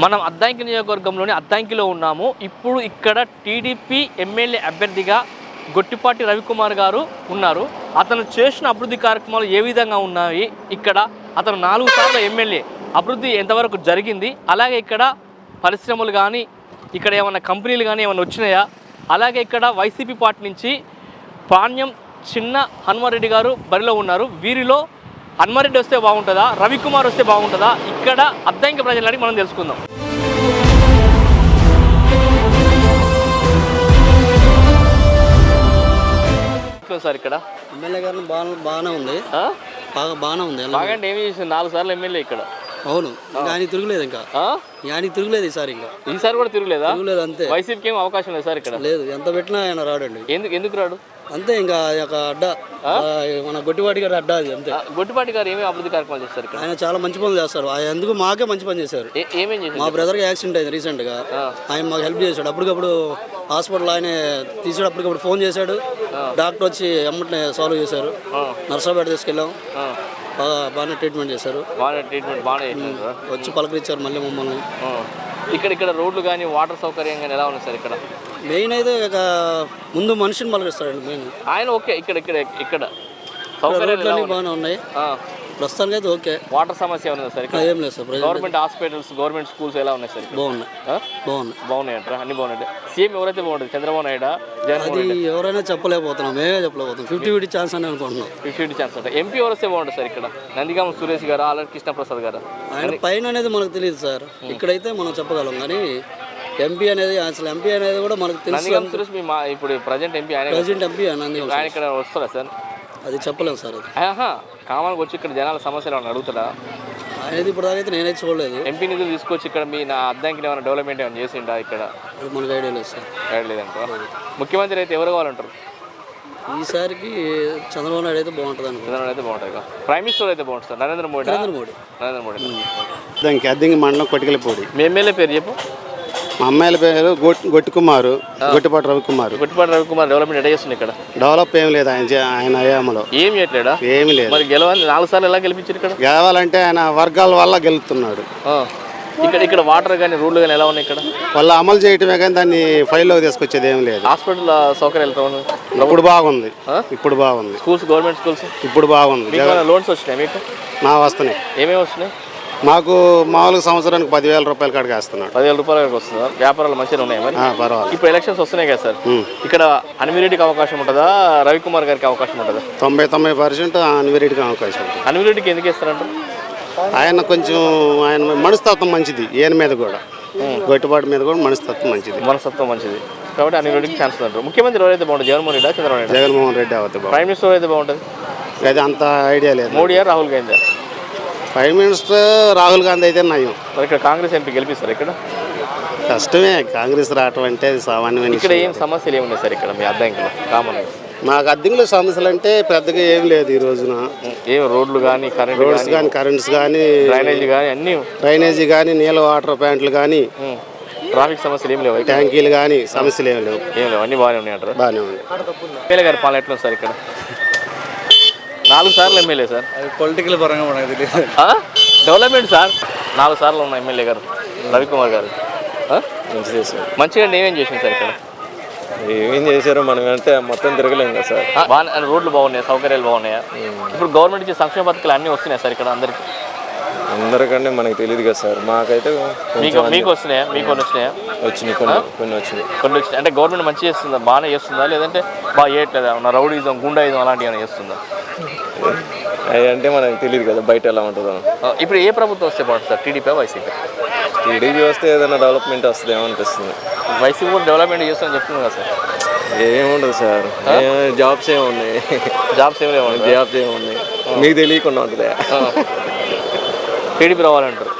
మనం అద్దంకి నియోజకవర్గంలోని అద్దంకిలో ఉన్నాము. ఇప్పుడు ఇక్కడ టీడీపీ ఎమ్మెల్యే అభ్యర్థిగా గొట్టిపాటి రవికుమార్ గారు ఉన్నారు. అతను చేసిన అభివృద్ధి కార్యక్రమాలు ఏ విధంగా ఉన్నాయి, ఇక్కడ అతను 4 సార్లు ఎమ్మెల్యే అభివృద్ధి ఎంతవరకు జరిగింది, అలాగే ఇక్కడ పరిశ్రమలు కానీ ఇక్కడ ఏమైనా కంపెనీలు కానీ ఏమైనా వచ్చినాయా, అలాగే ఇక్కడ వైసీపీ పార్టీ నుంచి పాణ్యం చిన్న హనుమారెడ్డి గారు బరిలో ఉన్నారు. వీరిలో హనుమారెడ్డి వస్తే బాగుంటుందా, రవికుమార్ వస్తే బాగుంటుందా, ఇక్కడ అద్దంకి ప్రజలు అడిగి మనం తెలుసుకుందాం. సార్ ఇక్కడ ఎమ్మెల్యే గారిని బాగానే ఉంది, బాగానే ఉంది. బాగా అంటే ఏమి చేసింది? 4 సార్లు ఎమ్మెల్యే ఇక్కడ. అవును, ఆయన తిరుగులేదు, ఇంకా ఆయన తిరుగులేదు ఈసారి. ఈసారి కూడా తిరుగులేదు అంతే. వైసీపీకి ఏం అవకాశం లేదు సార్ ఇక్కడ? లేదు, ఎంత పెట్టినా ఆయన రాడండి. ఎందుకు రాడు? అంతే, ఇంకా అడ్డా మన గొట్టిపాటి గారు అడ్డా అది అంతే. గొట్టిపాటి గారు ఏమేమి అభివృద్ధి కార్యక్రమాలు చేస్తారు ఇక్కడ? ఆయన చాలా మంచి పనులు చేస్తారు. ఆయన ఎందుకు మాకే మంచి పని చేశారు. ఏమేం చేశారు? మా బ్రదర్కి యాక్సిడెంట్ అయింది రీసెంట్ గా, ఆయన మాకు హెల్ప్ చేశాడు. అప్పటికప్పుడు హాస్పిటల్ ఆయన తీసాడు, అప్పటికప్పుడు ఫోన్ చేశాడు, డాక్టర్ వచ్చి ఎమ్మటిని సాల్వ్ చేశారు. నర్సాపేట తీసుకెళ్ళాం, బాగానే ట్రీట్మెంట్ చేశారు. వచ్చి పలకరించారు మళ్ళీ మమ్మల్ని. ఇక్కడ రోడ్లు కానీ వాటర్ సౌకర్యం కానీ ఎలా ఉన్నాయి సార్ ఇక్కడ? మెయిన్ అయితే ముందు మనిషిని పలకరిస్తాడండి మెయిన్ ఆయన. ఓకే, ఇక్కడ రోడ్లన్నీ బాగానే ఉన్నాయి ప్రస్తుతానికి అయితే. ఓకే, వాటర్ సమస్య ఉంది సార్ ఇక్కడ? ఏం లేదు sir. Government hospitals, government schools ఎలా ఉన్నాయి సార్? బాగున్నాయి అంటారా? అన్ని బాగున్నాయి. సీఎం ఎవరైతే బాగుంటుంది, చంద్రబాబు నాయుడు, అది ఎవరైనా చెప్పలేకపోతున్నాం, మేమే చెప్పలేకపోతున్నాం. 50-50 ఛాన్స్ అని అనుకుంటున్నాం. 50-50 ఛాన్స్ అంటే ఎంపీ ఎవరు వస్తే బాగుంటుంది సార్ ఇక్కడ? నందిగామ సురేష్ గారు, ఆల్రెడీ కృష్ణప్రసాద్ గారు? ఆయన పైన అనేది మనకు తెలియదు సార్, ఇక్కడైతే మనం చెప్పగలం. కానీ ఎంపీ అనేది, అసలు ఎంపీ అనేది కూడా మనకు తెలుసు. సురేష్ ఇప్పుడు ప్రజెంట్ ఎంపీ ఆయన ఇక్కడ వస్తారా సార్? అది చెప్పలేము సార్. అది కామన్గా వచ్చి ఇక్కడ జనాల సమస్యలు ఏమైనా అడుగుతారా? అనేది ఇప్పుడు దాకైతే నేనైతే చూడలేదు. ఎంపీ నిధులు తీసుకొచ్చి ఇక్కడ మీ అద్దంకి ఏమైనా డెవలప్మెంట్ ఏమైనా చేసిండా ఇక్కడ? అది మనకు ఐడియా లేదు సార్. ఐడియా లేదంటారా? ముఖ్యమంత్రి అయితే ఎవరు కావాలంటారు ఈసారికి? చంద్రబాబు నాయుడు అయితే బాగుంటుంది అనుకో. చంద్రబాబు అయితే బాగుంటుంది. ప్రైమ్ మినిస్టర్ అయితే బాగుంటుంది సార్? నరేంద్ర మోడీ. అద్దంకి మండలం కొట్టికలపూడి. మీ ఎమ్మెల్యే పేరు చెప్పు. మా అమ్మాయిల పేరు గొట్టికుమారు, గొట్టిపాటి రవికుమార్. గొట్టిపాటి రవికుమార్ డెవలప్మెంట్ ఎట్లా చేస్తుంది ఇక్కడ? డెవలప్ ఏం లేదు ఆయన హయాంలో. ఏం చేయట్లేడా? ఏమి లేదు. మరి గెలవాలి 4 సార్లు ఎలా గెలిపించారు ఇక్కడ? గెలవాలంటే ఆయన వర్గాల వల్ల గెలుస్తున్నాడు. ఇక్కడ వాటర్ కానీ రోడ్లు కానీ ఎలా ఉన్నాయి ఇక్కడ? వాళ్ళు అమలు చేయటమే కానీ దాన్ని ఫైల్లోకి తీసుకొచ్చేది ఏం లేదు. హాస్పిటల్ సౌకర్యాలు ఇప్పుడు బాగుంది. స్కూల్స్, గవర్నమెంట్ స్కూల్స్ ఇప్పుడు బాగుంది. లోన్స్ వచ్చినాయి మీకు? వస్తున్నాయి. ఏమేమి వస్తున్నాయి? మాకు మామూలుగా సంవత్సరానికి 10,000 రూపాయల కాడికి వేస్తున్నాడు. 10,000 రూపాయలకి వస్తుందా? వ్యాపారాలు మంచిగా ఉన్నాయి మరి? పర్వాలేదు. ఇప్పుడు ఎలక్షన్స్ వస్తున్నాయి కదా సార్, ఇక్కడ అన్విరెడ్డికి అవకాశం ఉంటుందా, రవికుమార్ గారికి అవకాశం ఉంటుందా? 99% అన్విరెడ్డికి అవకాశం ఉంటుంది. అన్విరెడ్డికి ఎందుకు ఇస్తారంటారు? ఆయన కొంచెం మనస్తత్వం మంచిది. ఈయన మీద కూడా, గొట్టిపాటి మీద కూడా మనస్తత్వం మంచిది కాబట్టి అన్విరెడ్డికి ఛాన్స్ అంటారు. ముఖ్యమంత్రి ఎవరైతే బాగుంటుంది, జగన్మోహన్ రెడ్డి, చంద్రబాబు నాయుడు? జగన్మోహన్ రెడ్డి అవుతుంది. ప్రైమ్ మినిస్టర్ అయితే బాగుంటుంది? అది అంత ఐడియా లేదు. మోడీ, రాహుల్ గాంధీ? ప్రైమ్ మినిస్టర్ రాహుల్ గాంధీ అయితే నయం. మరి ఇక్కడ కాంగ్రెస్ ఎంపీ గెలిపిస్తారు ఇక్కడ? కష్టమే కాంగ్రెస్ రావటం అంటే సామాన్యమైన. ఇక్కడ ఏం సమస్యలు ఏమున్నాయి సార్ ఇక్కడ మీ అద్దంకిలో కామన్? మాకు అద్దెంలో సమస్యలు అంటే పెద్దగా ఏం లేదు ఈ రోజున. ఏం రోడ్లు కానీ, కరెంట్స్ కానీ, డ్రైనేజీ కానీ, నీళ్ళ వాటర్ ప్లాంట్లు కానీ, ట్రాఫిక్ సమస్యలు ఏం లేవు, ట్యాంకీలు కానీ సమస్యలు ఏం లేవు. అన్ని బాగానే ఉన్నాయి అంటారు? బాగానే ఉంది. ఎమ్మెల్యే గారి పాలన ఎట్లా సార్ ఇక్కడ? 4 సార్లు ఎమ్మెల్యే సార్. పొలిటికల్ పరంగా మనకు తెలియదు. డెవలప్మెంట్ సార్ 4 సార్లు ఉన్న ఎమ్మెల్యే గారు రవికుమార్ గారు మంచిగా ఏమేం చేసింది సార్ ఇక్కడ? ఏమేం చేశారో మనం అంటే మొత్తం తిరగలేము కదా సార్. బాగా రోడ్లు బాగున్నాయి, సౌకర్యాలు బాగున్నాయా? ఇప్పుడు గవర్నమెంట్ ఇచ్చే సంక్షేమ పథకాలు అన్నీ వస్తున్నాయి సార్ ఇక్కడ అందరికంటే మనకు తెలియదు కదా సార్. మాకైతే మీకు వస్తున్నాయా? మీకు వచ్చినాయా? వచ్చినాయి, కొన్ని వచ్చినాయి. అంటే గవర్నమెంట్ మంచిగా చేస్తుందా, బాగానే చేస్తుందా, లేదంటే బాగా చేయట్లేదా? రౌడీజం, గుండాయిజం అలాంటివి ఏమైనా చేస్తుందా? అవి అంటే మనకు తెలియదు కదా బయట ఎలా ఉంటుందో. ఇప్పుడు ఏ ప్రభుత్వం వస్తే బాగుంటుంది సార్, టీడీపీ, వైసీపీ? టీడీపీ వస్తే ఏదైనా డెవలప్మెంట్ వస్తుందేమో అనిపిస్తుంది. వైసీపీ కూడా డెవలప్మెంట్ చేస్తుందని చెప్తుంది కదా సార్? ఏముండదు సార్, జాబ్స్ ఏమున్నాయి? జాబ్స్ ఏమున్నాయి మీకు తెలియకుండా ఉంటుంది. టీడీపీ రావాలంటారు.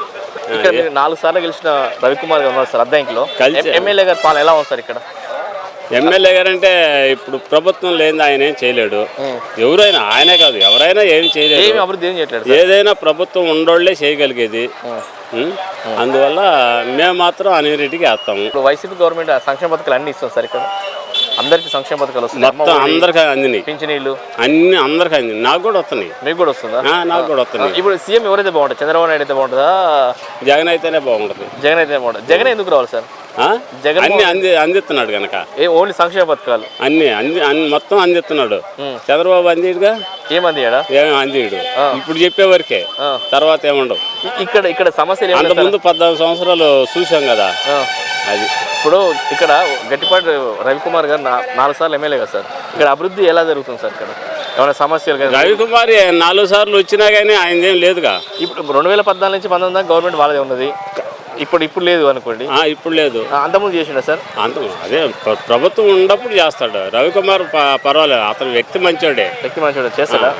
ఇక్కడ మీరు 4 సార్లు గెలిచిన రవికుమార్ గారు ఉన్నారు సార్ అద్దంకిలో. ఎమ్మెల్యే గారు పాలన ఎలా ఉంది సార్ ఇక్కడ? ఎమ్మెల్యే గారు అంటే ఇప్పుడు ప్రభుత్వం లేని ఆయన ఏం చేయలేడు. ఎవరైనా, ఆయనే కాదు ఎవరైనా ఏం చేయలేదు. అభివృద్ధి ఏం చేయట్లేదు. ఏదైనా ప్రభుత్వం ఉండోళ్లే చేయగలిగేది. అందువల్ల మేము మాత్రం అన్నిటికీ వేస్తాము. ఇప్పుడు వైసీపీ గవర్నమెంట్ సంక్షేమ పథకాలు అన్ని ఇస్తాం సార్ ఇక్కడ? అందరికి సంక్షేమ పథకాలు వస్తున్నాయి, మొత్తం అందరికీ అందినాయి, పింఛనీళ్ళు అన్ని అందరికీ అందినాయి. నాకు కూడా వస్తున్నాయి. మీకు కూడా వస్తుందా? నాకు కూడా వస్తున్నాయి. ఇప్పుడు సీఎం ఎవరైతే బాగుంటుంది? చంద్రబాబు నాయుడు అయితే బాగుంటుందా, జగన్ అయితేనే బాగుంటుంది. జగన్ అయితే బాగుంటుంది? జగన్ ఎందుకు రావాలి సార్? జగన్ అన్ని అందిస్తున్నాడు కనుక, ఓన్లీ సంక్షేమ పథకాలు అన్ని మొత్తం అందిస్తున్నాడు. చంద్రబాబు అందిడుగా, ఏమంది ఏమేమి అందిడు. ఇప్పుడు చెప్పే వరకే, తర్వాత ఏముండవు. ఇక్కడ సమస్యలు అంత ముందు 14 సంవత్సరాలు చూసాం కదా. అది ఇప్పుడు ఇక్కడ గట్టిపాటి రవికుమార్ గారు 4 సార్లు ఎమ్మెల్యే కదా సార్, ఇక్కడ అభివృద్ధి ఎలా జరుగుతుంది సార్? ఇక్కడ ఏమైనా సమస్యలు కదా? రవికుమార్ 4 సార్లు వచ్చినా కానీ ఆయనదేం లేదుగా. ఇప్పుడు 2014 నుంచి 19 దాకా గవర్నమెంట్ వాళ్ళదే ఉన్నది, ఇప్పుడు లేదు అనుకోండి. ఇప్పుడు లేదు, అంతకుముందు చేసిండా సార్? అదే ప్రభుత్వం ఉన్నప్పుడు చేస్తాడు. రవికుమార్ పర్వాలేదు, అతను వ్యక్తి మంచోడే. వ్యక్తి మంచోడే, చేస్తాడా?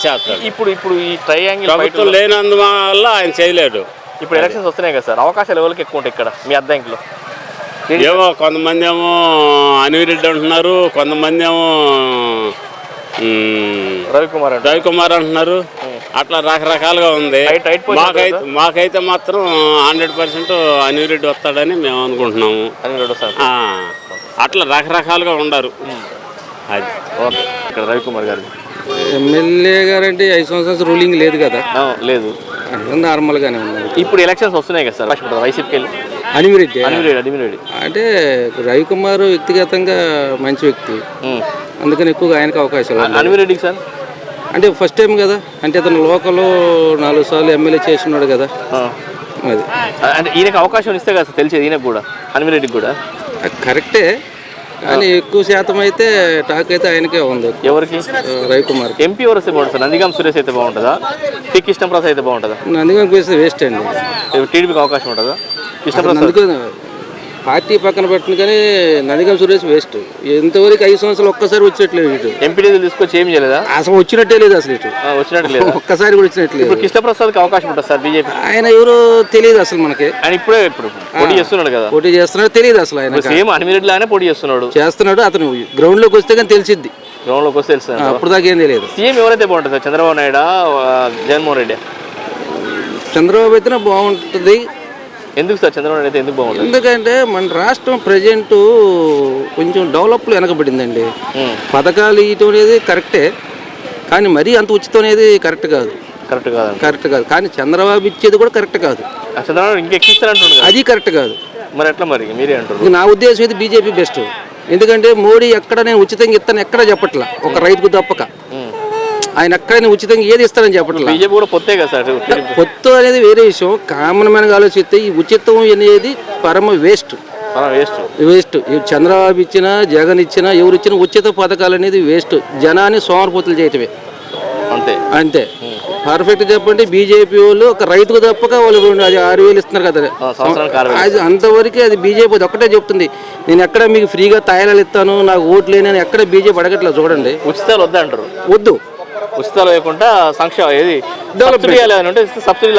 చేస్తాడు. ఇప్పుడు ఈ ట్రయాంగిల్ ప్రభుత్వం లేనందువల్ల ఆయన చేయలేడు. ఇప్పుడు ఎలక్షన్స్ వస్తున్నాయి కదా సార్, అవకాశాలు ఎవరికి ఎక్కువ ఉంటాయి ఇక్కడ మీ అద్దంకిలో? ఏమో కొంతమంది ఏమో అనివిరెడ్డి అంటున్నారు, కొంతమంది ఏమో రవికుమార్ అంటున్నారు. అట్లా రకరకాలుగా ఉంది. మాకైతే మాత్రం 100% అనివిరెడ్డి వస్తాడని మేము అనుకుంటున్నాము. అట్లా రకరకాలుగా ఉండరు. అది ఓకే. ఇక్కడ రవికుమార్ గారు ఎమ్మెల్యే గారంటే 5 సంవత్సరాలు రూలింగ్ లేదు కదా? లేదు, నార్మల్గానే ఉన్నాయి. ఇప్పుడు ఎలక్షన్స్ వస్తున్నాయి కదా సార్, వైసీపీకి వెళ్ళి అనిమిరెడ్డి అంటే రవికుమార్ వ్యక్తిగతంగా మంచి వ్యక్తి, అందుకని ఎక్కువగా ఆయనకు అవకాశాలు. అనిమిరెడ్డికి సార్ అంటే ఫస్ట్ టైం కదా, అంటే అతను లోకల్ 4 సార్లు ఎమ్మెల్యే చేస్తున్నాడు కదా. అది అంటే ఈయనకు అవకాశం ఇస్తే కదా తెలిసేది, ఈయనకు కూడా అనిమిరెడ్డికి కూడా కరెక్టే, కానీ ఎక్కువ శాతం అయితే టాక్ అయితే ఆయనకే ఉంది. ఎవరికి? రవికుమార్. ఎంపీ ఎవరు వస్తే బాగుంటుంది? నందిగాం సురేష్ అయితే బాగుంటుందా, పి కృష్ణప్రసాద్ అయితే బాగుంటుందా? నందిగాం వేస్తే వేస్ట్ అండి. టీడీపీకి అవకాశం ఉంటుందా? కృష్ణప్రసాద్ పార్టీ పక్కన పెట్టిన కానీ నందిగాం సురేష్ వేస్ట్. ఎంతవరకు 5 సంవత్సరాలు ఒక్కసారి వచ్చినట్లేదు ఇటు. ఎంపీ నిధులు తీసుకొచ్చి ఏం చేయలేదా? అసలు వచ్చినట్టే లేదు అసలు ఇటు, వచ్చినట్టు లేదు, ఒక్కసారి కూడా వచ్చినట్లేదు. కృష్ణప్రసాద్కి అవకాశం ఉంటుంది సార్ బీజేపీ? ఆయన ఎవరో తెలియదు అసలు మనకి. ఆయన ఇప్పుడు పోటీ చేస్తున్నాడు కదా. పోటీ చేస్తున్నాడు తెలియదు అసలు. ఆయన సేమ్ అనిమిరెడ్డిలానే పోటీ చేస్తున్నాడు. అతను గ్రౌండ్ లోకి వస్తే కానీ తెలిసిద్ది. గ్రౌండ్ లోకి వస్తే తెలుసు. అప్పుడు దాకా ఏం తెలియదు. సీఎం ఎవరైతే బాగుంటుంది సార్, చంద్రబాబు నాయుడు, జగన్మోహన్ రెడ్డి? చంద్రబాబు అయితేనే బాగుంటుంది. ఎందుకు సార్ చంద్రబాబు నాయుడు అయితే ఎందుకు బాగుంటుంది? ఎందుకంటే మన రాష్ట్రం ప్రజెంట్ కొంచెం డెవలప్లో వెనకబడిందండి. పథకాలు ఇవ్వటం అనేది కరెక్టే, కానీ మరీ అంత ఉచితం అనేది కరెక్ట్ కాదు. కరెక్ట్ కాదు. కానీ చంద్రబాబు ఇచ్చేది కూడా కరెక్ట్ కాదు. చంద్రబాబు ఇంకెక్కిస్తారంటున్నారు, అది కరెక్ట్ కాదు. మరి ఎట్లా? మరి మీరే అంటారు. నా ఉద్దేశం అయితే బీజేపీ బెస్ట్. ఎందుకంటే మోడీ ఎక్కడ నేను ఉచితంగా ఇస్తాను ఎక్కడ చెప్పట్లా, ఒక రైతుకు తప్పక. ఆయన ఎక్కడ ఉచితంగా ఏది ఇస్తారని చెప్పట్లా. బీజేపీ కూడా పొత్తే కదా సార్. పొత్తు అనేది వేరే విషయం. కామన్ మ్యాన్గా ఆలోచిస్తే ఈ ఉచితం అనేది పరమ వేస్ట్. ఈ చంద్రబాబు ఇచ్చినా జగన్ ఇచ్చినా ఎవరు ఇచ్చినా ఉచిత పథకాలు అనేది వేస్ట్. జనాన్ని సోమరపోతులు చేయటమే అంతే. పర్ఫెక్ట్ చెప్పండి, బీజేపీ వాళ్ళు ఒక రైతుకు తప్పక వాళ్ళు 6,000 ఇస్తున్నారు కదా, అది అంతవరకే. అది బీజేపీ ఒకటే చెప్తుంది, నేను ఎక్కడ మీకు ఫ్రీగా తాయిలాలు ఇస్తాను, నాకు ఓట్లు లేని ఎక్కడ బీజేపీ అడగట్లేదు. చూడండి, ఉచితాలు వద్దంటారు. వద్దు, ఉచితాలు లేకుండా సంక్షేమ ఏది సబ్సిడీ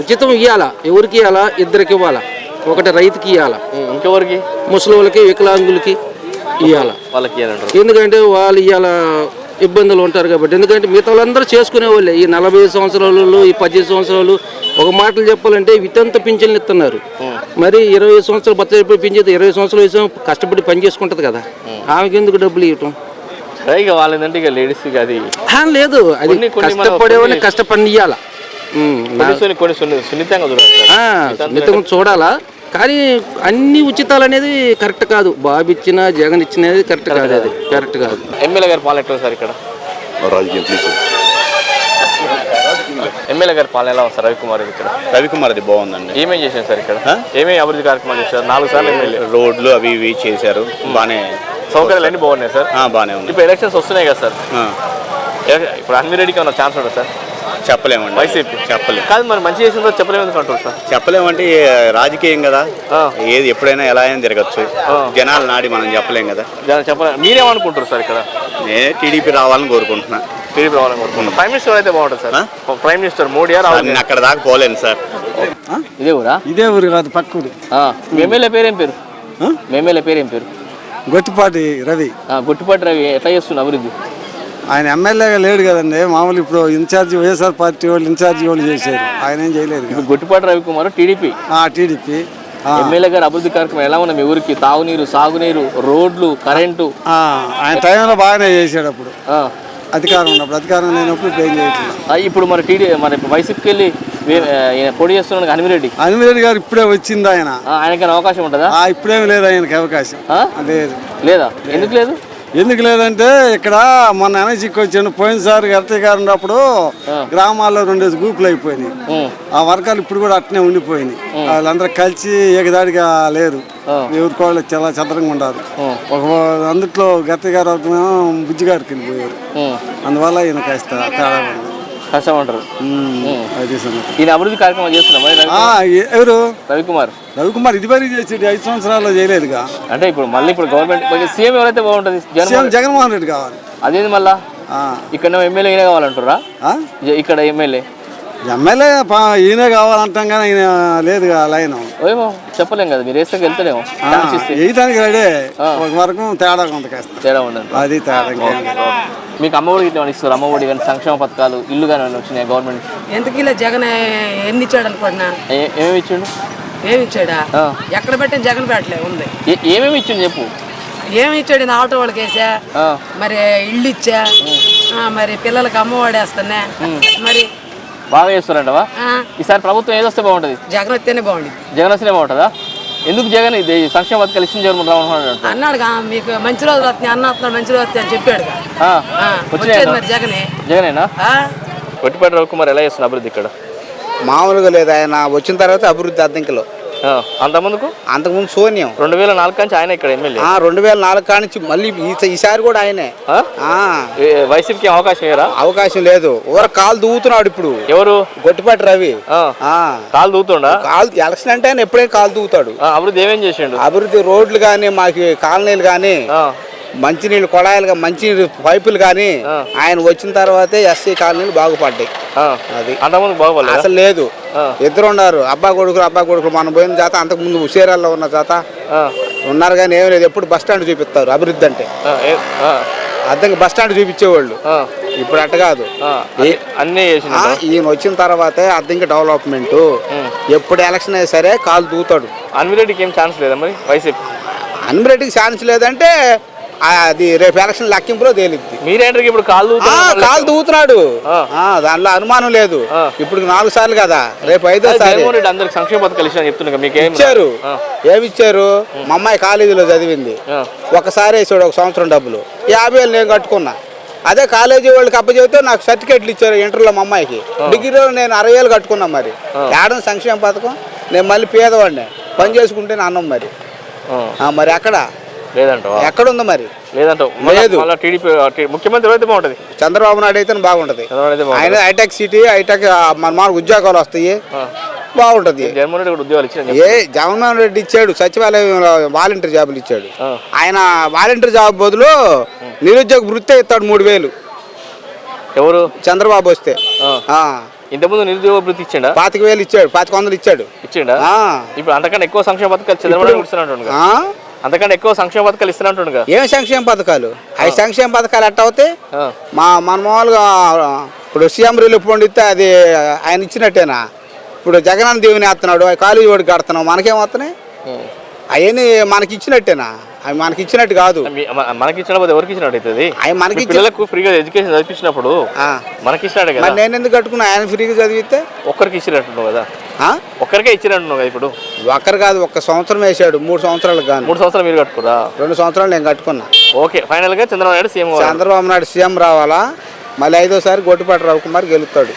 ఉచితం ఇవ్వాలా. ఎవరికి ఇవ్వాలా? 2కి ఇవ్వాలా. ఒకటి రైతుకి ఇవ్వాలా, ఇంకెవరికి? ముసలి వాళ్ళకి, వికలాంగులకి ఇవ్వాలా. వాళ్ళకి ఎందుకంటే వాళ్ళు ఇవాళ ఇబ్బందులు ఉంటారు కాబట్టి. ఎందుకంటే మిగతా వాళ్ళందరూ చేసుకునే వాళ్ళే. ఈ 40 సంవత్సరాలు, ఈ 15 సంవత్సరాలు, ఒక మాటలు చెప్పాలంటే వితంత పింఛన్లు ఇస్తున్నారు. మరి 20 సంవత్సరాలు బత్త పింఛన్ 20 సంవత్సరాల వయసు కష్టపడి పని చేసుకుంటది కదా, ఆమెకి ఎందుకు డబ్బులు ఇవ్వటం? వాళ్ళంటే ఇక లేడీస్ అది లేదు, అది కష్టపడేవాడిని కష్టపడి ఇవ్వాలా. సున్నితంగా చూడాలా. కానీ అన్ని ఉచితాలు అనేది కరెక్ట్ కాదు. బాబు ఇచ్చిన జగన్ ఇచ్చినది కరెక్ట్ కాదు. అది కరెక్ట్ కాదు. ఎమ్మెల్యే గారి పాలన ఎట్లా సార్ ఇక్కడ? ఎమ్మెల్యే గారి పాలన ఎలా ఉంది సార్? రవికుమార్ అది బాగుందండి. ఏమేం చేశారు సార్ ఇక్కడ? ఏమేమి అభివృద్ధి కార్యక్రమాలు చేశారు? 4 సార్లు ఎమ్మెల్యే. రోడ్లు అవి ఇవి చేశారు, బాగానే. సౌకర్యాలు అన్నీ బాగున్నాయి సార్? బాగానే ఉంది. ఇప్పుడు ఎలక్షన్స్ వస్తున్నాయి కదా సార్, ఇప్పుడు అనిమిరెడ్డికి ఏమన్నా ఛాన్స్ ఉంటుంది సార్? చెప్పలేమండి, వైసీపీ చెప్పలేము. కాదు, మరి మంచి చేసిందో చెప్పలేము అంటారు సార్. చెప్పలేమంటే రాజకీయం కదా, ఏది ఎప్పుడైనా ఎలా అయినా తిరగచ్చు. జనాలు నాడి మనం చెప్పలేం కదా. చెప్పలేము. మీరేమనుకుంటారు సార్ ఇక్కడ? నేను టీడీపీ రావాలని కోరుకుంటున్నా. ప్రైమ్ మినిస్టర్ అయితే బాగుంటుంది సార్. ప్రైమ్ మినిస్టర్ మోడీ నేను అక్కడ దాకా పోలేను సార్. ఇదే ఊరు కాదు, పక్కూరు. మీ ఎమ్మెల్యే పేరేం పేరు? మీ ఎమ్మెల్యే పేరేం పేరు? గొట్టిపాటి రవి. గొట్టిపాటి రవి ఎట్లా చేస్తున్నా అభివృద్ధి? ఆయన ఎమ్మెల్యేగా లేడు కదండి, మామూలు ఇప్పుడు ఇన్ఛార్జి వైఎస్ఆర్ పార్టీ వాళ్ళు ఇన్ఛార్జి వాళ్ళు చేశారు, ఆయన ఏం చేయలేదు. Gottipati Ravikumar TDP. TDP MLA గారు అభివృద్ధి కార్యక్రమం ఎలా ఉన్నాయి మీ ఊరికి? తాగునీరు, సాగునీరు, రోడ్లు, కరెంటు? ఆయన టైంలో బాగానే చేశాడు అప్పుడు, అధికారం ఉన్నప్పుడు. అధికారం లేనప్పుడు ఇప్పుడు ఏం చేయట్లేదు. ఇప్పుడు మరి మరి వైసీపీకి వెళ్ళి పోటీ చేస్తున్నాడు అనిమిరెడ్డి గారు ఇప్పుడే వచ్చింది ఆయన. ఆయనకైనా అవకాశం ఉంటుందా? ఇప్పుడేమి లేదు ఆయనకి అవకాశం. లేదు. లేదా? ఎందుకు లేదు? ఎందుకు లేదంటే ఇక్కడ మొన్న ఎనర్జీకి వచ్చాను. పోయినసారి గర్తీ గారు ఉన్నప్పుడు గ్రామాల్లో 2 గ్రూపులు అయిపోయినాయి. ఆ వర్గాలు ఇప్పుడు కూడా అట్నే ఉండిపోయినాయి. వాళ్ళందరూ కలిసి ఏకదాడిగా లేరు, ఎవరికోళ్ళు చాలా చదరంగా ఉన్నారు. అందుట్లో గర్తీ గారు బుజ్జి గారికి వెళ్ళిపోయారు. అందువల్ల ఈయన కాస్త తేడా ఉంది. కష్టమంటారు. అది సంగతి. ఈయన అభివృద్ధి కార్యక్రమం చేస్తున్నా ఎవరు? రవికుమార్ ఇదివరకు చేసేది 5 సంవత్సరాల్లో చేయలేదుగా. అంటే ఇప్పుడు మళ్ళీ ఇప్పుడు గవర్నమెంట్ సీఎం ఎవరైతే బాగుంటుంది? జగన్మోహన్ రెడ్డి కావాలి. అదేంది మళ్ళా ఇక్కడ ఎమ్మెల్యే ఈయన కావాలంటారా? ఇక్కడ ఎమ్మెల్యే ఈయనే కావాలంటాం కానీ ఈయన లేదు లైన్. చెప్పలేం కదా, మీరు వేస్తే వెళ్తలేము. వేయడానికి రెడీ, ఒక వరకు తేడా కొంత తేడా ఉండదు. అది తేడా. మీకు అమ్మఒడి ఇట్లా ఇస్తారు? అమ్మఒడి కానీ సంక్షేమ పథకాలు ఇల్లు కానీ వచ్చినాయి గవర్నమెంట్? ఎందుకు ఇలా జగన్ ఎన్ని ఇచ్చాడు అనుకుంటున్నా? ఏమేమి ఇచ్చిండు? ఏమి ఇచ్చాడా? ఎక్కడ పెట్టిన జగన్ పెట్టలే ఉంది. ఏమేమి ఇచ్చిండు చెప్పు. ఏమి ఇచ్చాడు? ఆటో వాళ్ళకి వేసా, మరి ఇల్లు ఇచ్చా, మరి పిల్లలకి అమ్మఒడి వేస్తున్నా. మరి బాగా చేస్తారంటవా? ఈసారి ప్రభుత్వం ఏదొస్తే బాగుంటుంది? జగన్ వస్తేనే బాగుంది. జగన్ వస్తేనే బాగుంటుందా? ఎందుకు జగన్ ఇది సంక్షేమ పథకాలు ఇచ్చిన జగన్ రావడం అన్నాడుగా, మీకు మంచి రోజులు వస్తాయి అన్న వస్తున్నాడు, మంచి రోజులు వస్తాయి అని చెప్పాడుగా. మరి జగనేనా? కొట్టిపాటి రవికుమార్ ఎలా చేస్తున్న అభివృద్ధి ఇక్కడ? మామూలుగా లేదు, ఆయన వచ్చిన తర్వాత అభివృద్ధి అద్దెంకిలో. అంతకుముందు శూన్యం. 2004 కాంచి ఆయన ఇక్కడ ఎమ్మెల్యే. 2004 కానించి మళ్ళీ ఈసారి కూడా ఆయనే. వైసీపీకి అవకాశం లేదు. కాలు దూవుతున్నాడు ఇప్పుడు. ఎవరు? గొట్టిపాటి రవి. కాలు దూవుతుండా? ఎలక్షన్ అంటే ఆయన ఎప్పుడైనా కాలు దూవుతాడు. అభివృద్ధి ఏమేం చేసిండు? అభివృద్ధి రోడ్లు కానీ, మాకు కాలనీలు కానీ, మంచినీళ్ళు కొడాయిలు, మంచినీళ్ళు పైపులు కానీ ఆయన వచ్చిన తర్వాతే ఎస్సీ కాలనీలు బాగుపడ్డాయి. అది అసలు లేదు. ఇద్దరు ఉన్నారు, అబ్బా కొడుకులు. మనం పోయిన జాత అంతకు ముందు హుషేరాల్లో ఉన్న జాత ఉన్నారు కానీ ఏం లేదు. ఎప్పుడు బస్ స్టాండ్ చూపిస్తారు అభివృద్ధి అంటే. అర్థంగా బస్ స్టాండ్ చూపించేవాళ్ళు. ఇప్పుడు అట్ట కాదు. ఈయన వచ్చిన తర్వాతే అర్థంగా డెవలప్మెంట్. ఎప్పుడు ఎలక్షన్ అయినా సరే కాలు దూతాడు. అన్విరెడ్డికి ఏం ఛాన్స్ లేదా మరి వైసీపీ? అన్విరెడ్డికి ఛాన్స్ లేదంటే అది రేపు ఎలక్షన్ లెక్కింపులో తేలిద్ది. మీరేంటి ఇప్పుడు కాలు దూతున్నాడు, దానిలో అనుమానం లేదు. ఇప్పుడు 4 సార్లు కదా, రేపు 5వ సారి. సంక్షేమ పథకాలు ఇచ్చారు. ఏమిచ్చారు? మా అమ్మాయి కాలేజీలో చదివింది, ఒకసారి వేసాడు 1 సంవత్సరం డబ్బులు. 50,000 నేను కట్టుకున్నా. అదే కాలేజీ వాళ్ళకి అప్పచెబితే నాకు సర్టిఫికేట్లు ఇచ్చారు ఇంటర్లో. మా అమ్మాయికి డిగ్రీలో నేను 60,000 కట్టుకున్నా. మరి ఏడాది సంక్షేమ పథకం. నేను మళ్ళీ పేదవాడిని, పని చేసుకుంటే అన్నం. మరి అక్కడ ఎక్కడ ఉంది? మరి లేదు. ముఖ్యమంత్రి అయితే బాగుంటది. చంద్రబాబు నాయుడు అయితే బాగుంటది. ఆయన హైటెక్ సిటీ, హైటెక్ మన ఉద్యోగాలు వస్తాయి, బాగుంటది. జగన్మోహన్ రెడ్డి ఇచ్చాడు సచివాలయంలో వాలంటీర్ జాబులు ఇచ్చాడు. ఆయన వాలంటీర్ జాబ్ బదులు నిరుద్యోగ వృత్తి ఇస్తాడు 3,000. ఎవరు? చంద్రబాబు వస్తే. ఇంతకుముందు నిరుద్యోగ వృత్తి ఇచ్చిండా? 25,000 ఇచ్చాడు, 2500 ఇచ్చాడు. ఇప్పుడు అంతకన్నా ఎక్కువ సంక్షేమ పథకాలు చంద్రబాబు ఇస్తున్నట్టు. అంతకంటే ఎక్కువ సంక్షేమ పథకాలు ఇస్తున్నట్టు. ఏం సంక్షేమ పథకాలు? అవి సంక్షేమ పథకాలు ఎట్ట అవుతాయి? మన మామూలుగా ఇప్పుడు సీఎం రిలీఫ్ ఫండ్ ఇస్తే అది ఆయన ఇచ్చినట్టేనా? ఇప్పుడు జగనన్న దేవుని వేస్తున్నాడు, కాలేజీ వాడికి కడుతున్నాం, మనకేమవుతున్నాయి? అవన్నీ మనకి ఇచ్చినట్టేనా? అవి మనకి ఇచ్చినట్టు కాదు. మనకి ఇచ్చినప్పుడు ఎవరికి ఇచ్చినట్టు అవుతుంది? అవి మనకి పిల్లలకు ఫ్రీగా ఎడ్యుకేషన్ చదివించినప్పుడు మనకి ఇచ్చినట్టు కదా. నేను ఎందుకు కట్టుకున్నా? ఆయన ఫ్రీగా చదివితే ఒక్కరికి ఇచ్చినట్టున్నావు కదా. ఒక్కరికే ఇచ్చినట్టున్నావు కదా. ఇప్పుడు ఒక్కరు కాదు, 1 సంవత్సరం వేసాడు. 3 సంవత్సరాలకు కానీ. 3 సంవత్సరాలు మీరు కట్టుకురా? 2 సంవత్సరాలు నేను కట్టుకున్నా. ఓకే, ఫైనల్ గా చంద్రబాబు నాయుడు సీఎం రావాలా? మళ్ళీ 5వ సారి గొట్టిపాటి రవికుమార్ గెలుస్తాడు.